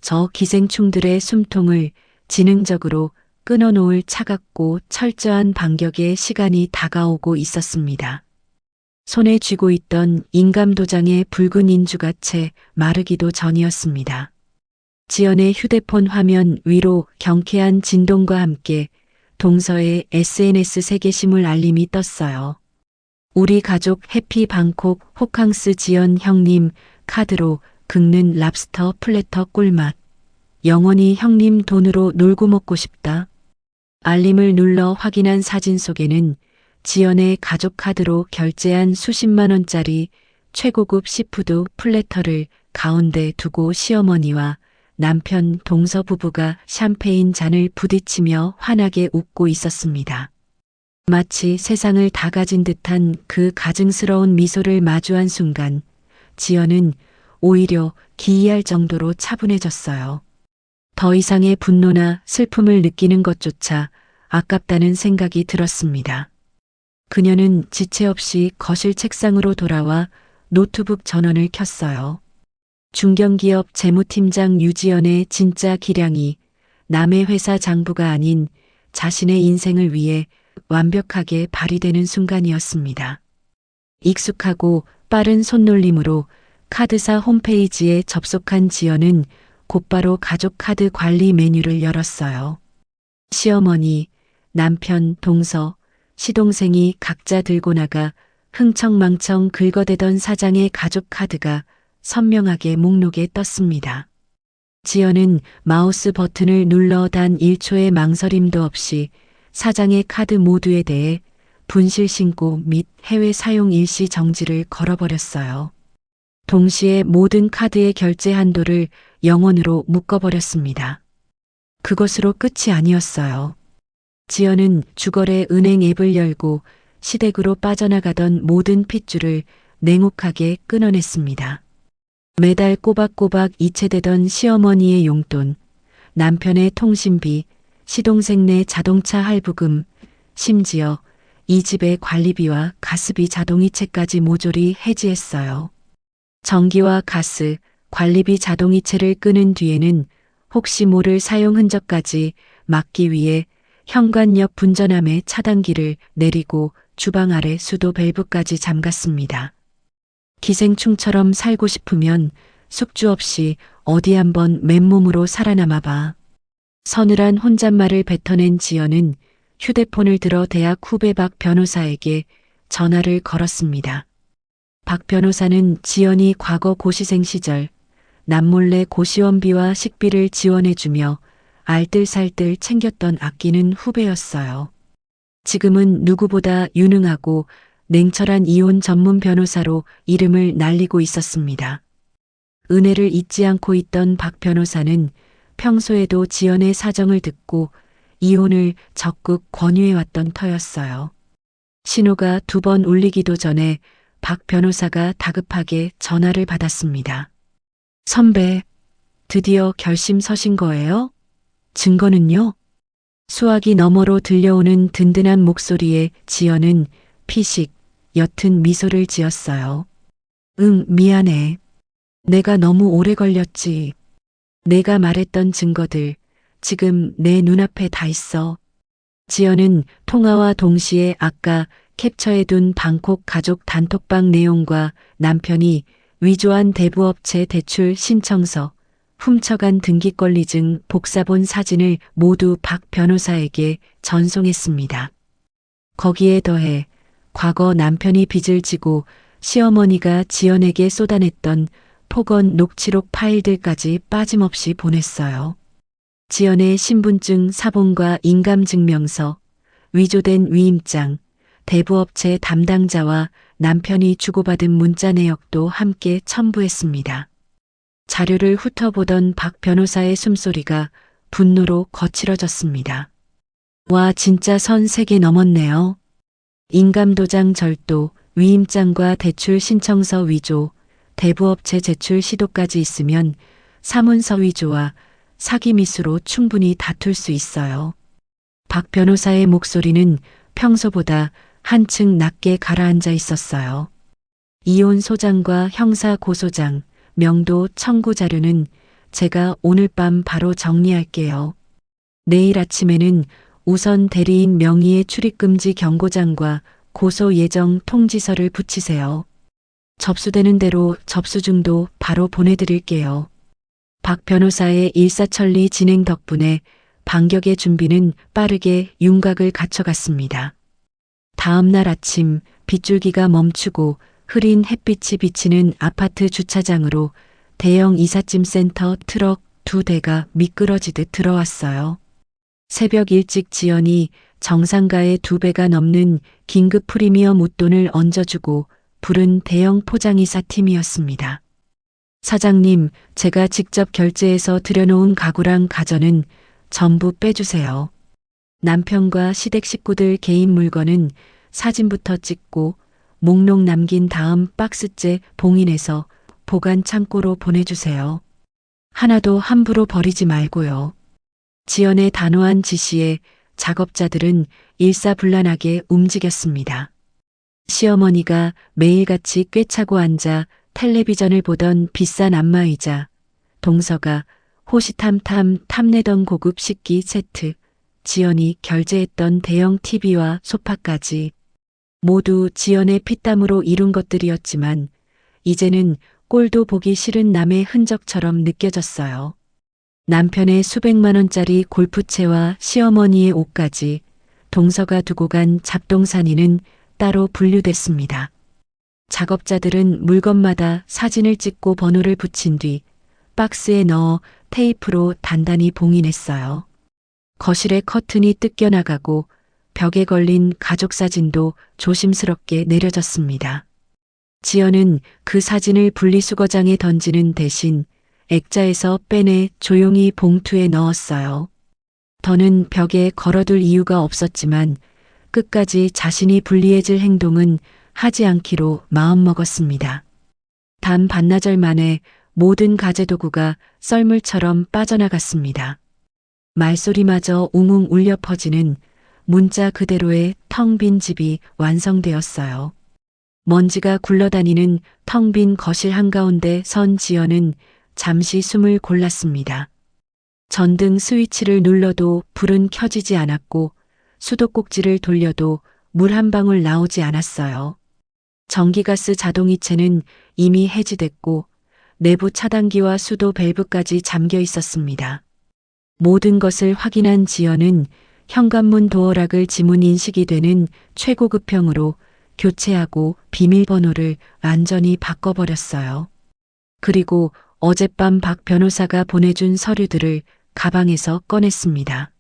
저 기생충들의 숨통을 지능적으로 끊어놓을 차갑고 철저한 반격의 시간이 다가오고 있었습니다. 손에 쥐고 있던 인감도장의 붉은 인주가 채 마르기도 전이었습니다. 지연의 휴대폰 화면 위로 경쾌한 진동과 함께 동서의 SNS 세계심을 알림이 떴어요. 우리 가족 해피 방콕 호캉스 지연 형님 카드로 긁는 랍스터 플래터 꿀맛. 영원히 형님 돈으로 놀고 먹고 싶다. 알림을 눌러 확인한 사진 속에는 지연의 가족 카드로 결제한 수십만 원짜리 최고급 시푸드 플래터를 가운데 두고 시어머니와 남편 동서 부부가 샴페인 잔을 부딪히며 환하게 웃고 있었습니다. 마치 세상을 다 가진 듯한 그 가증스러운 미소를 마주한 순간 지연은 오히려 기이할 정도로 차분해졌어요. 더 이상의 분노나 슬픔을 느끼는 것조차 아깝다는 생각이 들었습니다. 그녀는 지체 없이 거실 책상으로 돌아와 노트북 전원을 켰어요. 중견기업 재무팀장 유지연의 진짜 기량이 남의 회사 장부가 아닌 자신의 인생을 위해 완벽하게 발휘되는 순간이었습니다. 익숙하고 빠른 손놀림으로 카드사 홈페이지에 접속한 지연은 곧바로 가족 카드 관리 메뉴를 열었어요. 시어머니, 남편, 동서, 시동생이 각자 들고 나가 흥청망청 긁어대던 사장의 가족 카드가 선명하게 목록에 떴습니다. 지연은 마우스 버튼을 눌러 단 1초의 망설임도 없이 사장의 카드 모두에 대해 분실 신고 및 해외 사용 일시 정지를 걸어버렸어요. 동시에 모든 카드의 결제 한도를 0원으로 묶어버렸습니다. 그것으로 끝이 아니었어요. 지연은 주거래 은행 앱을 열고 시댁으로 빠져나가던 모든 핏줄을 냉혹하게 끊어냈습니다. 매달 꼬박꼬박 이체되던 시어머니의 용돈, 남편의 통신비, 시동생네 자동차 할부금, 심지어 이 집의 관리비와 가스비 자동이체까지 모조리 해지했어요. 전기와 가스, 관리비 자동이체를 끄는 뒤에는 혹시 모를 사용 흔적까지 막기 위해 현관 옆 분전함에 차단기를 내리고 주방 아래 수도 밸브까지 잠갔습니다. 기생충처럼 살고 싶으면 숙주 없이 어디 한번 맨몸으로 살아남아 봐. 서늘한 혼잣말을 뱉어낸 지연은 휴대폰을 들어 대학 후배 박 변호사에게 전화를 걸었습니다. 박 변호사는 지연이 과거 고시생 시절 남몰래 고시원비와 식비를 지원해주며 알뜰살뜰 챙겼던 아끼는 후배였어요. 지금은 누구보다 유능하고 냉철한 이혼 전문 변호사로 이름을 날리고 있었습니다. 은혜를 잊지 않고 있던 박 변호사는 평소에도 지연의 사정을 듣고 이혼을 적극 권유해왔던 터였어요. 신호가 2번 울리기도 전에 박 변호사가 다급하게 전화를 받았습니다. 선배, 드디어 결심 서신 거예요? 증거는요? 수화기 너머로 들려오는 든든한 목소리에 지연은 피식, 옅은 미소를 지었어요. 응, 미안해. 내가 너무 오래 걸렸지. 내가 말했던 증거들, 지금 내 눈앞에 다 있어. 지연은 통화와 동시에 아까 캡처해둔 방콕 가족 단톡방 내용과 남편이 위조한 대부업체 대출 신청서, 훔쳐간 등기권리증 복사본 사진을 모두 박 변호사에게 전송했습니다. 거기에 더해 과거 남편이 빚을 지고 시어머니가 지연에게 쏟아냈던 폭언 녹취록 파일들까지 빠짐없이 보냈어요. 지연의 신분증 사본과 인감증명서, 위조된 위임장, 대부업체 담당자와 남편이 주고받은 문자 내역도 함께 첨부했습니다. 자료를 훑어보던 박 변호사의 숨소리가 분노로 거칠어졌습니다. 와, 진짜 선 3개 넘었네요. 인감도장 절도, 위임장과 대출 신청서 위조, 대부업체 제출 시도까지 있으면 사문서 위조와 사기 미수로 충분히 다툴 수 있어요. 박 변호사의 목소리는 평소보다 한층 낮게 가라앉아 있었어요. 이혼 소장과 형사 고소장, 명도 청구 자료는 제가 오늘 밤 바로 정리할게요. 내일 아침에는 우선 대리인 명의의 출입금지 경고장과 고소 예정 통지서를 붙이세요. 접수되는 대로 접수중도 바로 보내드릴게요. 박 변호사의 일사천리 진행 덕분에 반격의 준비는 빠르게 윤곽을 갖춰갔습니다. 다음 날 아침 빗줄기가 멈추고 흐린 햇빛이 비치는 아파트 주차장으로 대형 이삿짐 센터 트럭 2대가 미끄러지듯 들어왔어요. 새벽 일찍 지연이 정상가의 2배가 넘는 긴급 프리미엄 웃돈을 얹어주고 부른 대형 포장이사 팀이었습니다. 사장님, 제가 직접 결제해서 들여놓은 가구랑 가전은 전부 빼주세요. 남편과 시댁 식구들 개인 물건은 사진부터 찍고 목록 남긴 다음 박스째 봉인해서 보관 창고로 보내주세요. 하나도 함부로 버리지 말고요. 지연의 단호한 지시에 작업자들은 일사불란하게 움직였습니다. 시어머니가 매일같이 꿰차고 앉아 텔레비전을 보던 비싼 안마의자, 동서가 호시탐탐 탐내던 고급 식기 세트, 지연이 결제했던 대형 TV와 소파까지 모두 지연의 피땀으로 이룬 것들이었지만 이제는 꼴도 보기 싫은 남의 흔적처럼 느껴졌어요. 남편의 수백만 원짜리 골프채와 시어머니의 옷까지, 동서가 두고 간 잡동사니는 따로 분류됐습니다. 작업자들은 물건마다 사진을 찍고 번호를 붙인 뒤 박스에 넣어 테이프로 단단히 봉인했어요. 거실의 커튼이 뜯겨나가고 벽에 걸린 가족 사진도 조심스럽게 내려졌습니다. 지연은 그 사진을 분리수거장에 던지는 대신 액자에서 빼내 조용히 봉투에 넣었어요. 더는 벽에 걸어둘 이유가 없었지만 끝까지 자신이 불리해질 행동은 하지 않기로 마음먹었습니다. 단 반나절 만에 모든 가재도구가 썰물처럼 빠져나갔습니다. 말소리마저 웅웅 울려 퍼지는 문자 그대로의 텅 빈 집이 완성되었어요. 먼지가 굴러다니는 텅 빈 거실 한가운데 선 지연은 잠시 숨을 골랐습니다. 전등 스위치를 눌러도 불은 켜지지 않았고 수도꼭지를 돌려도 물 한 방울 나오지 않았어요. 전기가스 자동이체는 이미 해지됐고 내부 차단기와 수도 밸브까지 잠겨 있었습니다. 모든 것을 확인한 지연은 현관문 도어락을 지문 인식이 되는 최고급형으로 교체하고 비밀번호를 완전히 바꿔버렸어요. 그리고 어젯밤 박 변호사가 보내준 서류들을 가방에서 꺼냈습니다.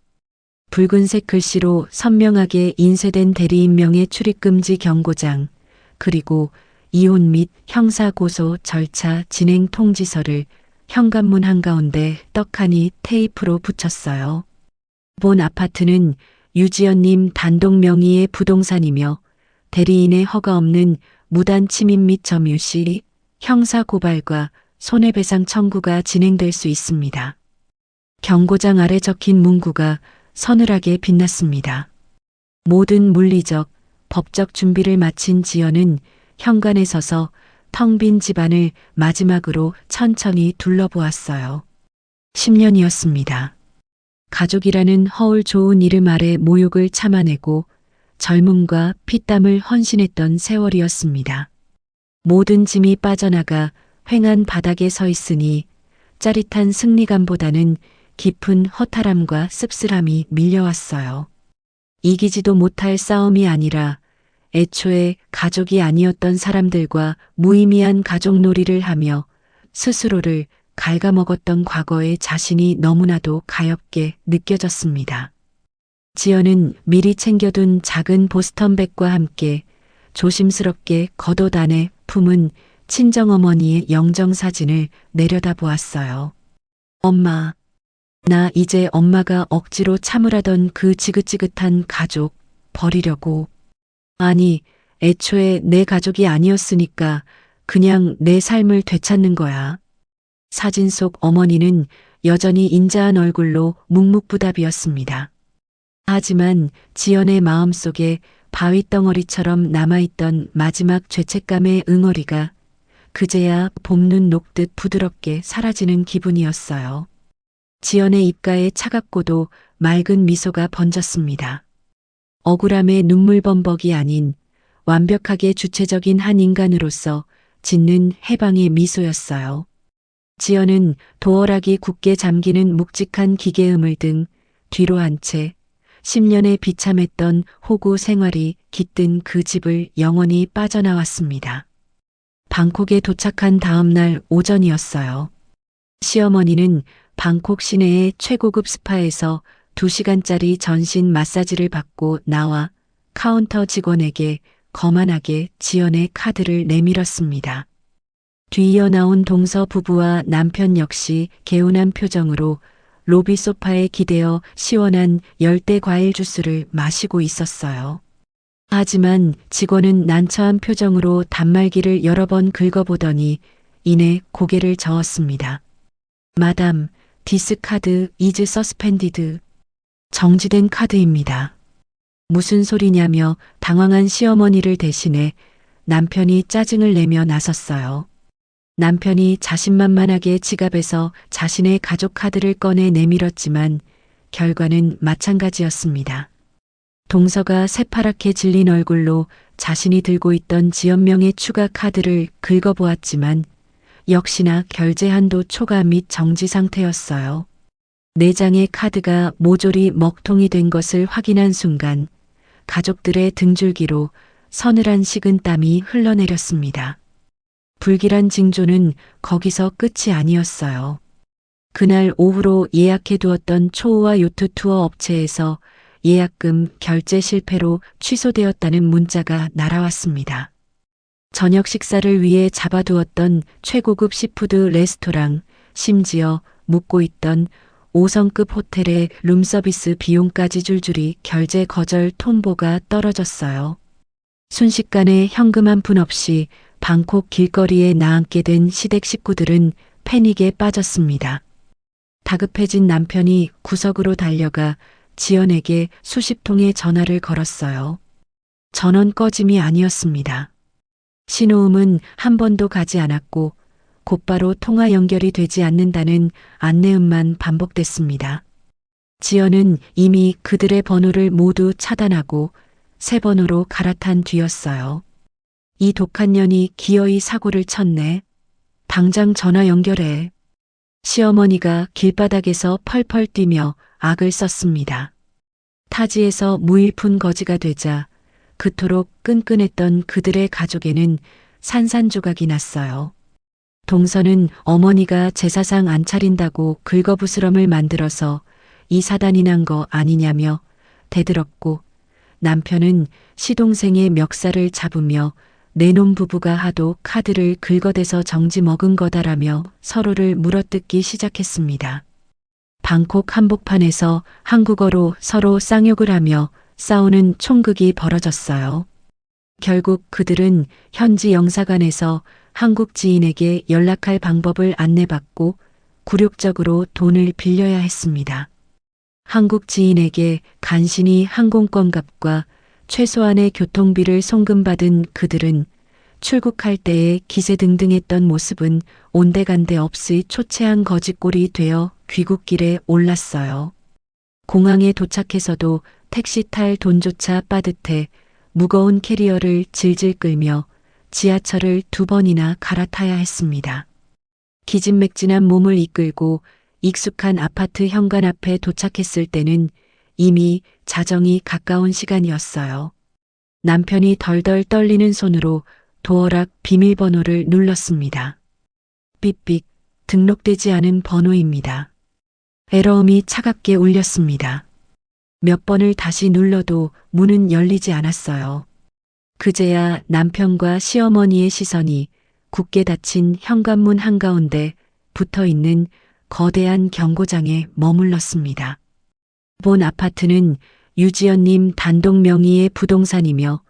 붉은색 글씨로 선명하게 인쇄된 대리인명의 출입금지 경고장, 그리고 이혼 및 형사고소 절차 진행 통지서를 현관문 한가운데 떡하니 테이프로 붙였어요. 본 아파트는 유지연님 단독 명의의 부동산이며 대리인의 허가 없는 무단 침입 및 점유 시 형사 고발과 손해배상 청구가 진행될 수 있습니다. 경고장 아래 적힌 문구가 서늘하게 빛났습니다. 모든 물리적, 법적 준비를 마친 지연은 현관에 서서 텅 빈 집안을 마지막으로 천천히 둘러보았어요. 10년이었습니다. 가족이라는 허울 좋은 이름 아래 모욕을 참아내고 젊음과 피땀을 헌신했던 세월이었습니다. 모든 짐이 빠져나가 휑한 바닥에 서 있으니 짜릿한 승리감보다는 깊은 허탈함과 씁쓸함이 밀려왔어요. 이기지도 못할 싸움이 아니라 애초에 가족이 아니었던 사람들과 무의미한 가족놀이를 하며 스스로를 갉아먹었던 과거의 자신이 너무나도 가엽게 느껴졌습니다. 지연은 미리 챙겨둔 작은 보스턴백과 함께 조심스럽게 겉옷 안에 품은 친정어머니의 영정사진을 내려다보았어요. 엄마, 나 이제 엄마가 억지로 참으라던 그 지긋지긋한 가족 버리려고. 아니, 애초에 내 가족이 아니었으니까 그냥 내 삶을 되찾는 거야. 사진 속 어머니는 여전히 인자한 얼굴로 묵묵부답이었습니다. 하지만 지연의 마음속에 바위덩어리처럼 남아있던 마지막 죄책감의 응어리가 그제야 봄눈 녹듯 부드럽게 사라지는 기분이었어요. 지연의 입가에 차갑고도 맑은 미소가 번졌습니다. 억울함의 눈물범벅이 아닌 완벽하게 주체적인 한 인간으로서 짓는 해방의 미소였어요. 지연은 도어락이 굳게 잠기는 묵직한 기계음을 등 뒤로 한 채 10년의 비참했던 호구 생활이 깃든 그 집을 영원히 빠져나왔습니다. 방콕에 도착한 다음 날 오전이었어요. 시어머니는 방콕 시내의 최고급 스파에서 2시간짜리 전신 마사지를 받고 나와 카운터 직원에게 거만하게 지연의 카드를 내밀었습니다. 뒤이어 나온 동서 부부와 남편 역시 개운한 표정으로 로비 소파에 기대어 시원한 열대 과일 주스를 마시고 있었어요. 하지만 직원은 난처한 표정으로 단말기를 여러 번 긁어보더니 이내 고개를 저었습니다. 마담, 디스 카드 이즈 서스펜디드. 정지된 카드입니다. 무슨 소리냐며 당황한 시어머니를 대신해 남편이 짜증을 내며 나섰어요. 남편이 자신만만하게 지갑에서 자신의 가족 카드를 꺼내 내밀었지만 결과는 마찬가지였습니다. 동서가 새파랗게 질린 얼굴로 자신이 들고 있던 지연명의 추가 카드를 긁어보았지만 역시나 결제 한도 초과 및 정지 상태였어요. 4장의 카드가 모조리 먹통이 된 것을 확인한 순간 가족들의 등줄기로 서늘한 식은 땀이 흘러내렸습니다. 불길한 징조는 거기서 끝이 아니었어요. 그날 오후로 예약해 두었던 초호화 요트 투어 업체에서 예약금 결제 실패로 취소되었다는 문자가 날아왔습니다. 저녁 식사를 위해 잡아두었던 최고급 시푸드 레스토랑, 심지어 묵고 있던 5성급 호텔의 룸서비스 비용까지 줄줄이 결제 거절 통보가 떨어졌어요. 순식간에 현금 한 푼 없이 방콕 길거리에 나앉게 된 시댁 식구들은 패닉에 빠졌습니다. 다급해진 남편이 구석으로 달려가 지연에게 수십 통의 전화를 걸었어요. 전원 꺼짐이 아니었습니다. 신호음은 한 번도 가지 않았고 곧바로 통화 연결이 되지 않는다는 안내음만 반복됐습니다. 지연은 이미 그들의 번호를 모두 차단하고 새 번호로 갈아탄 뒤였어요. 이 독한 년이 기어이 사고를 쳤네. 당장 전화 연결해. 시어머니가 길바닥에서 펄펄 뛰며 악을 썼습니다. 타지에서 무일푼 거지가 되자 그토록 끈끈했던 그들의 가족에는 산산조각이 났어요. 동서는 어머니가 제사상 안 차린다고 긁어부스럼을 만들어서 이 사단이 난 거 아니냐며 대들었고, 남편은 시동생의 멱살을 잡으며 내놈 부부가 하도 카드를 긁어대서 정지 먹은 거다라며 서로를 물어뜯기 시작했습니다. 방콕 한복판에서 한국어로 서로 쌍욕을 하며 싸우는 총극이 벌어졌어요. 결국 그들은 현지 영사관에서 한국 지인에게 연락할 방법을 안내받고 굴욕적으로 돈을 빌려야 했습니다. 한국 지인에게 간신히 항공권 값과 최소한의 교통비를 송금받은 그들은 출국할 때의 기세등등했던 모습은 온데간데 없이 초췌한 거짓골이 되어 귀국길에 올랐어요. 공항에 도착해서도 택시 탈 돈조차 빠듯해 무거운 캐리어를 질질 끌며 지하철을 2번이나 갈아타야 했습니다. 기진맥진한 몸을 이끌고 익숙한 아파트 현관 앞에 도착했을 때는 이미 자정이 가까운 시간이었어요. 남편이 덜덜 떨리는 손으로 도어락 비밀번호를 눌렀습니다. 삑삑, 등록되지 않은 번호입니다. 에러음이 차갑게 울렸습니다. 몇 번을 다시 눌러도 문은 열리지 않았어요. 그제야 남편과 시어머니의 시선이 굳게 닫힌 현관문 한가운데 붙어있는 거대한 경고장에 머물렀습니다. 본 아파트는 유지연님 단독 명의의 부동산이며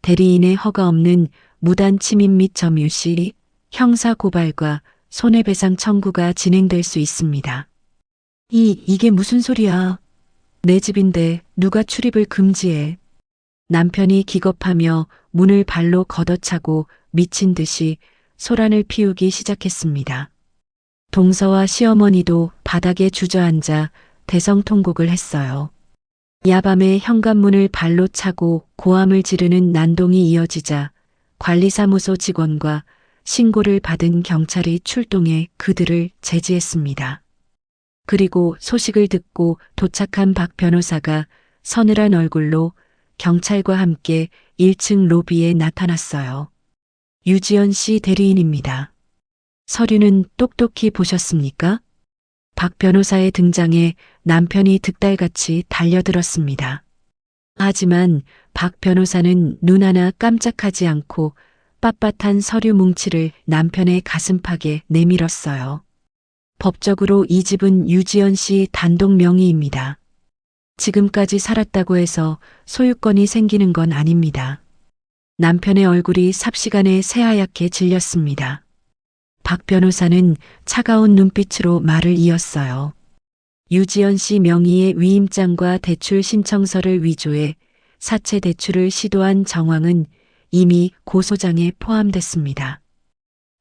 대리인의 허가 없는 무단 침입 및 점유 시 형사 고발과 손해배상 청구가 진행될 수 있습니다. 이게 무슨 소리야? 내 집인데 누가 출입을 금지해? 남편이 기겁하며 문을 발로 걷어차고 미친 듯이 소란을 피우기 시작했습니다. 동서와 시어머니도 바닥에 주저앉아 대성통곡을 했어요. 야밤에 현관문을 발로 차고 고함을 지르는 난동이 이어지자 관리사무소 직원과 신고를 받은 경찰이 출동해 그들을 제지했습니다. 그리고 소식을 듣고 도착한 박 변호사가 서늘한 얼굴로 경찰과 함께 1층 로비에 나타났어요. 유지연 씨 대리인입니다. 서류는 똑똑히 보셨습니까? 박 변호사의 등장에 남편이 득달같이 달려들었습니다. 하지만 박 변호사는 눈 하나 깜짝하지 않고 빳빳한 서류 뭉치를 남편의 가슴팍에 내밀었어요. 법적으로 이 집은 유지연 씨 단독 명의입니다. 지금까지 살았다고 해서 소유권이 생기는 건 아닙니다. 남편의 얼굴이 삽시간에 새하얗게 질렸습니다. 박 변호사는 차가운 눈빛으로 말을 이었어요. 유지연 씨 명의의 위임장과 대출 신청서를 위조해 사채 대출을 시도한 정황은 이미 고소장에 포함됐습니다.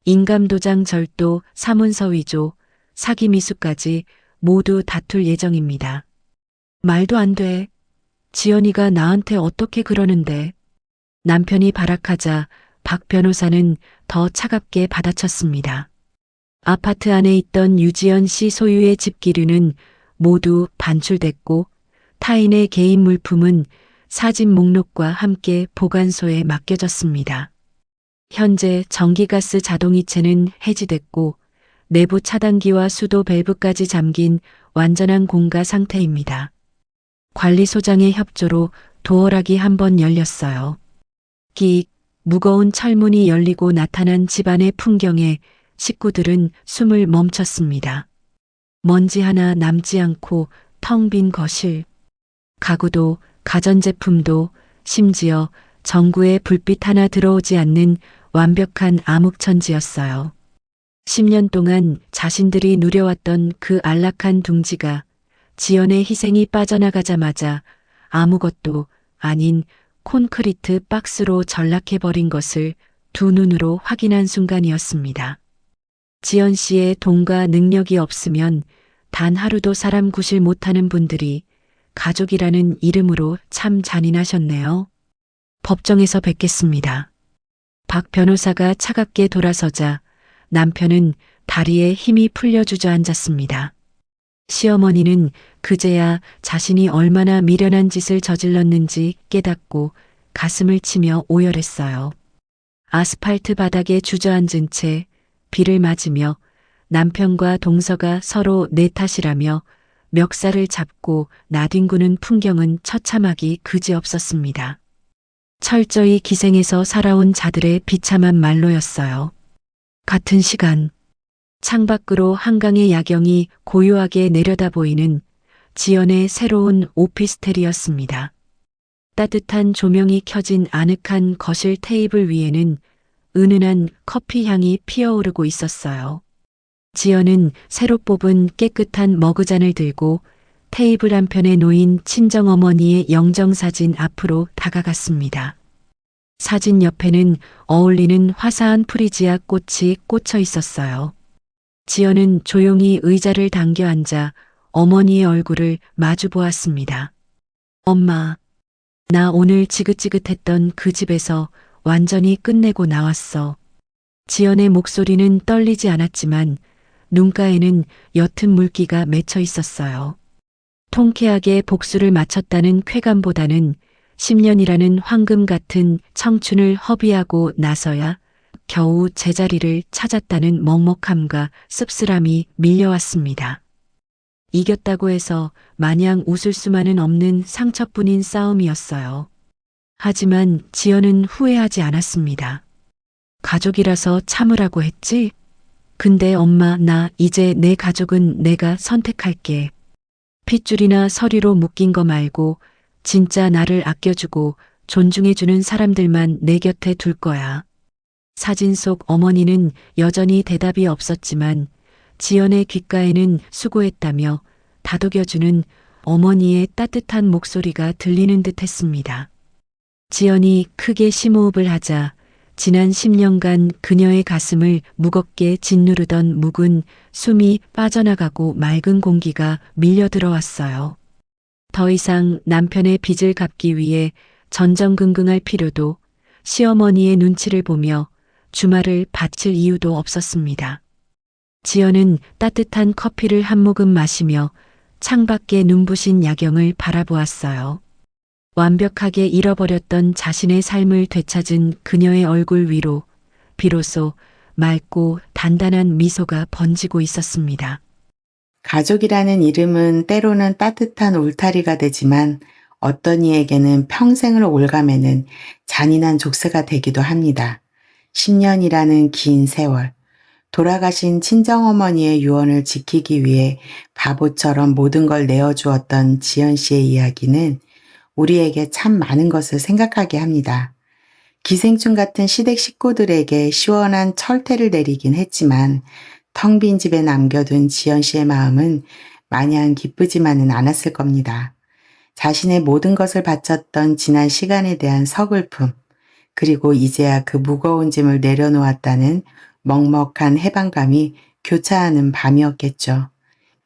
인감도장 절도, 사문서 위조, 사기 미수까지 모두 다툴 예정입니다. 말도 안 돼. 지연이가 나한테 어떻게 그러는데. 남편이 발악하자 박 변호사는 더 차갑게 받아쳤습니다. 아파트 안에 있던 유지연 씨 소유의 집기류는 모두 반출됐고 타인의 개인 물품은 사진 목록과 함께 보관소에 맡겨졌습니다. 현재 전기가스 자동이체는 해지됐고 내부 차단기와 수도 밸브까지 잠긴 완전한 공가 상태입니다. 관리소장의 협조로 도어락이 한 번 열렸어요. 끼익 무거운 철문이 열리고 나타난 집안의 풍경에 식구들은 숨을 멈췄습니다. 먼지 하나 남지 않고 텅 빈 거실. 가구도 가전제품도 심지어 전구에 불빛 하나 들어오지 않는 완벽한 암흑천지였어요. 10년 동안 자신들이 누려왔던 그 안락한 둥지가 지연의 희생이 빠져나가자마자 아무것도 아닌 콘크리트 박스로 전락해버린 것을 두 눈으로 확인한 순간이었습니다. 지연 씨의 돈과 능력이 없으면 단 하루도 사람 구실 못하는 분들이 가족이라는 이름으로 참 잔인하셨네요. 법정에서 뵙겠습니다. 박 변호사가 차갑게 돌아서자 남편은 다리에 힘이 풀려 주저앉았습니다. 시어머니는 그제야 자신이 얼마나 미련한 짓을 저질렀는지 깨닫고 가슴을 치며 오열했어요. 아스팔트 바닥에 주저앉은 채 비를 맞으며 남편과 동서가 서로 내 탓이라며 멱살을 잡고 나뒹구는 풍경은 처참하기 그지없었습니다. 철저히 기생해서 살아온 자들의 비참한 말로였어요. 같은 시간 창밖으로 한강의 야경이 고요하게 내려다 보이는 지연의 새로운 오피스텔이었습니다. 따뜻한 조명이 켜진 아늑한 거실 테이블 위에는 은은한 커피 향이 피어오르고 있었어요. 지연은 새로 뽑은 깨끗한 머그잔을 들고 테이블 한편에 놓인 친정어머니의 영정사진 앞으로 다가갔습니다. 사진 옆에는 어울리는 화사한 프리지아 꽃이 꽂혀 있었어요. 지연은 조용히 의자를 당겨 앉아 어머니의 얼굴을 마주 보았습니다. 엄마, 나 오늘 지긋지긋했던 그 집에서 완전히 끝내고 나왔어. 지연의 목소리는 떨리지 않았지만 눈가에는 옅은 물기가 맺혀 있었어요. 통쾌하게 복수를 마쳤다는 쾌감보다는 10년이라는 황금 같은 청춘을 허비하고 나서야 겨우 제자리를 찾았다는 먹먹함과 씁쓸함이 밀려왔습니다. 이겼다고 해서 마냥 웃을 수만은 없는 상처뿐인 싸움이었어요. 하지만 지연은 후회하지 않았습니다. 가족이라서 참으라고 했지? 근데 엄마, 나 이제 내 가족은 내가 선택할게. 핏줄이나 서류로 묶인 거 말고 진짜 나를 아껴주고 존중해주는 사람들만 내 곁에 둘 거야. 사진 속 어머니는 여전히 대답이 없었지만 지연의 귓가에는 수고했다며 다독여주는 어머니의 따뜻한 목소리가 들리는 듯 했습니다. 지연이 크게 심호흡을 하자 지난 10년간 그녀의 가슴을 무겁게 짓누르던 묵은 숨이 빠져나가고 맑은 공기가 밀려 들어왔어요. 더 이상 남편의 빚을 갚기 위해 전전긍긍할 필요도 시어머니의 눈치를 보며 주말을 바칠 이유도 없었습니다. 지연은 따뜻한 커피를 한 모금 마시며 창밖에 눈부신 야경을 바라보았어요. 완벽하게 잃어버렸던 자신의 삶을 되찾은 그녀의 얼굴 위로 비로소 맑고 단단한 미소가 번지고 있었습니다. 가족이라는 이름은 때로는 따뜻한 울타리가 되지만 어떤 이에게는 평생을 옭아매는 잔인한 족쇄가 되기도 합니다. 10년이라는 긴 세월, 돌아가신 친정어머니의 유언을 지키기 위해 바보처럼 모든 걸 내어주었던 지연 씨의 이야기는 우리에게 참 많은 것을 생각하게 합니다. 기생충 같은 시댁 식구들에게 시원한 철퇴를 내리긴 했지만 텅 빈 집에 남겨둔 지연 씨의 마음은 마냥 기쁘지만은 않았을 겁니다. 자신의 모든 것을 바쳤던 지난 시간에 대한 서글픔, 그리고 이제야 그 무거운 짐을 내려놓았다는 먹먹한 해방감이 교차하는 밤이었겠죠.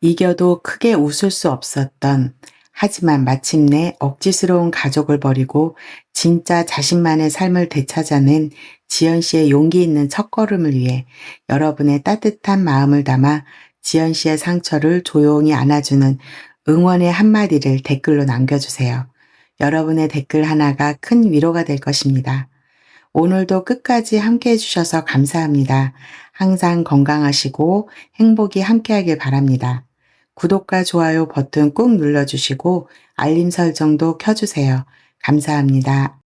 이겨도 크게 웃을 수 없었던, 하지만 마침내 억지스러운 가족을 버리고 진짜 자신만의 삶을 되찾아낸 지연 씨의 용기 있는 첫걸음을 위해 여러분의 따뜻한 마음을 담아 지연 씨의 상처를 조용히 안아주는 응원의 한마디를 댓글로 남겨주세요. 여러분의 댓글 하나가 큰 위로가 될 것입니다. 오늘도 끝까지 함께 해주셔서 감사합니다. 항상 건강하시고 행복이 함께하길 바랍니다. 구독과 좋아요 버튼 꾹 눌러주시고 알림 설정도 켜주세요. 감사합니다.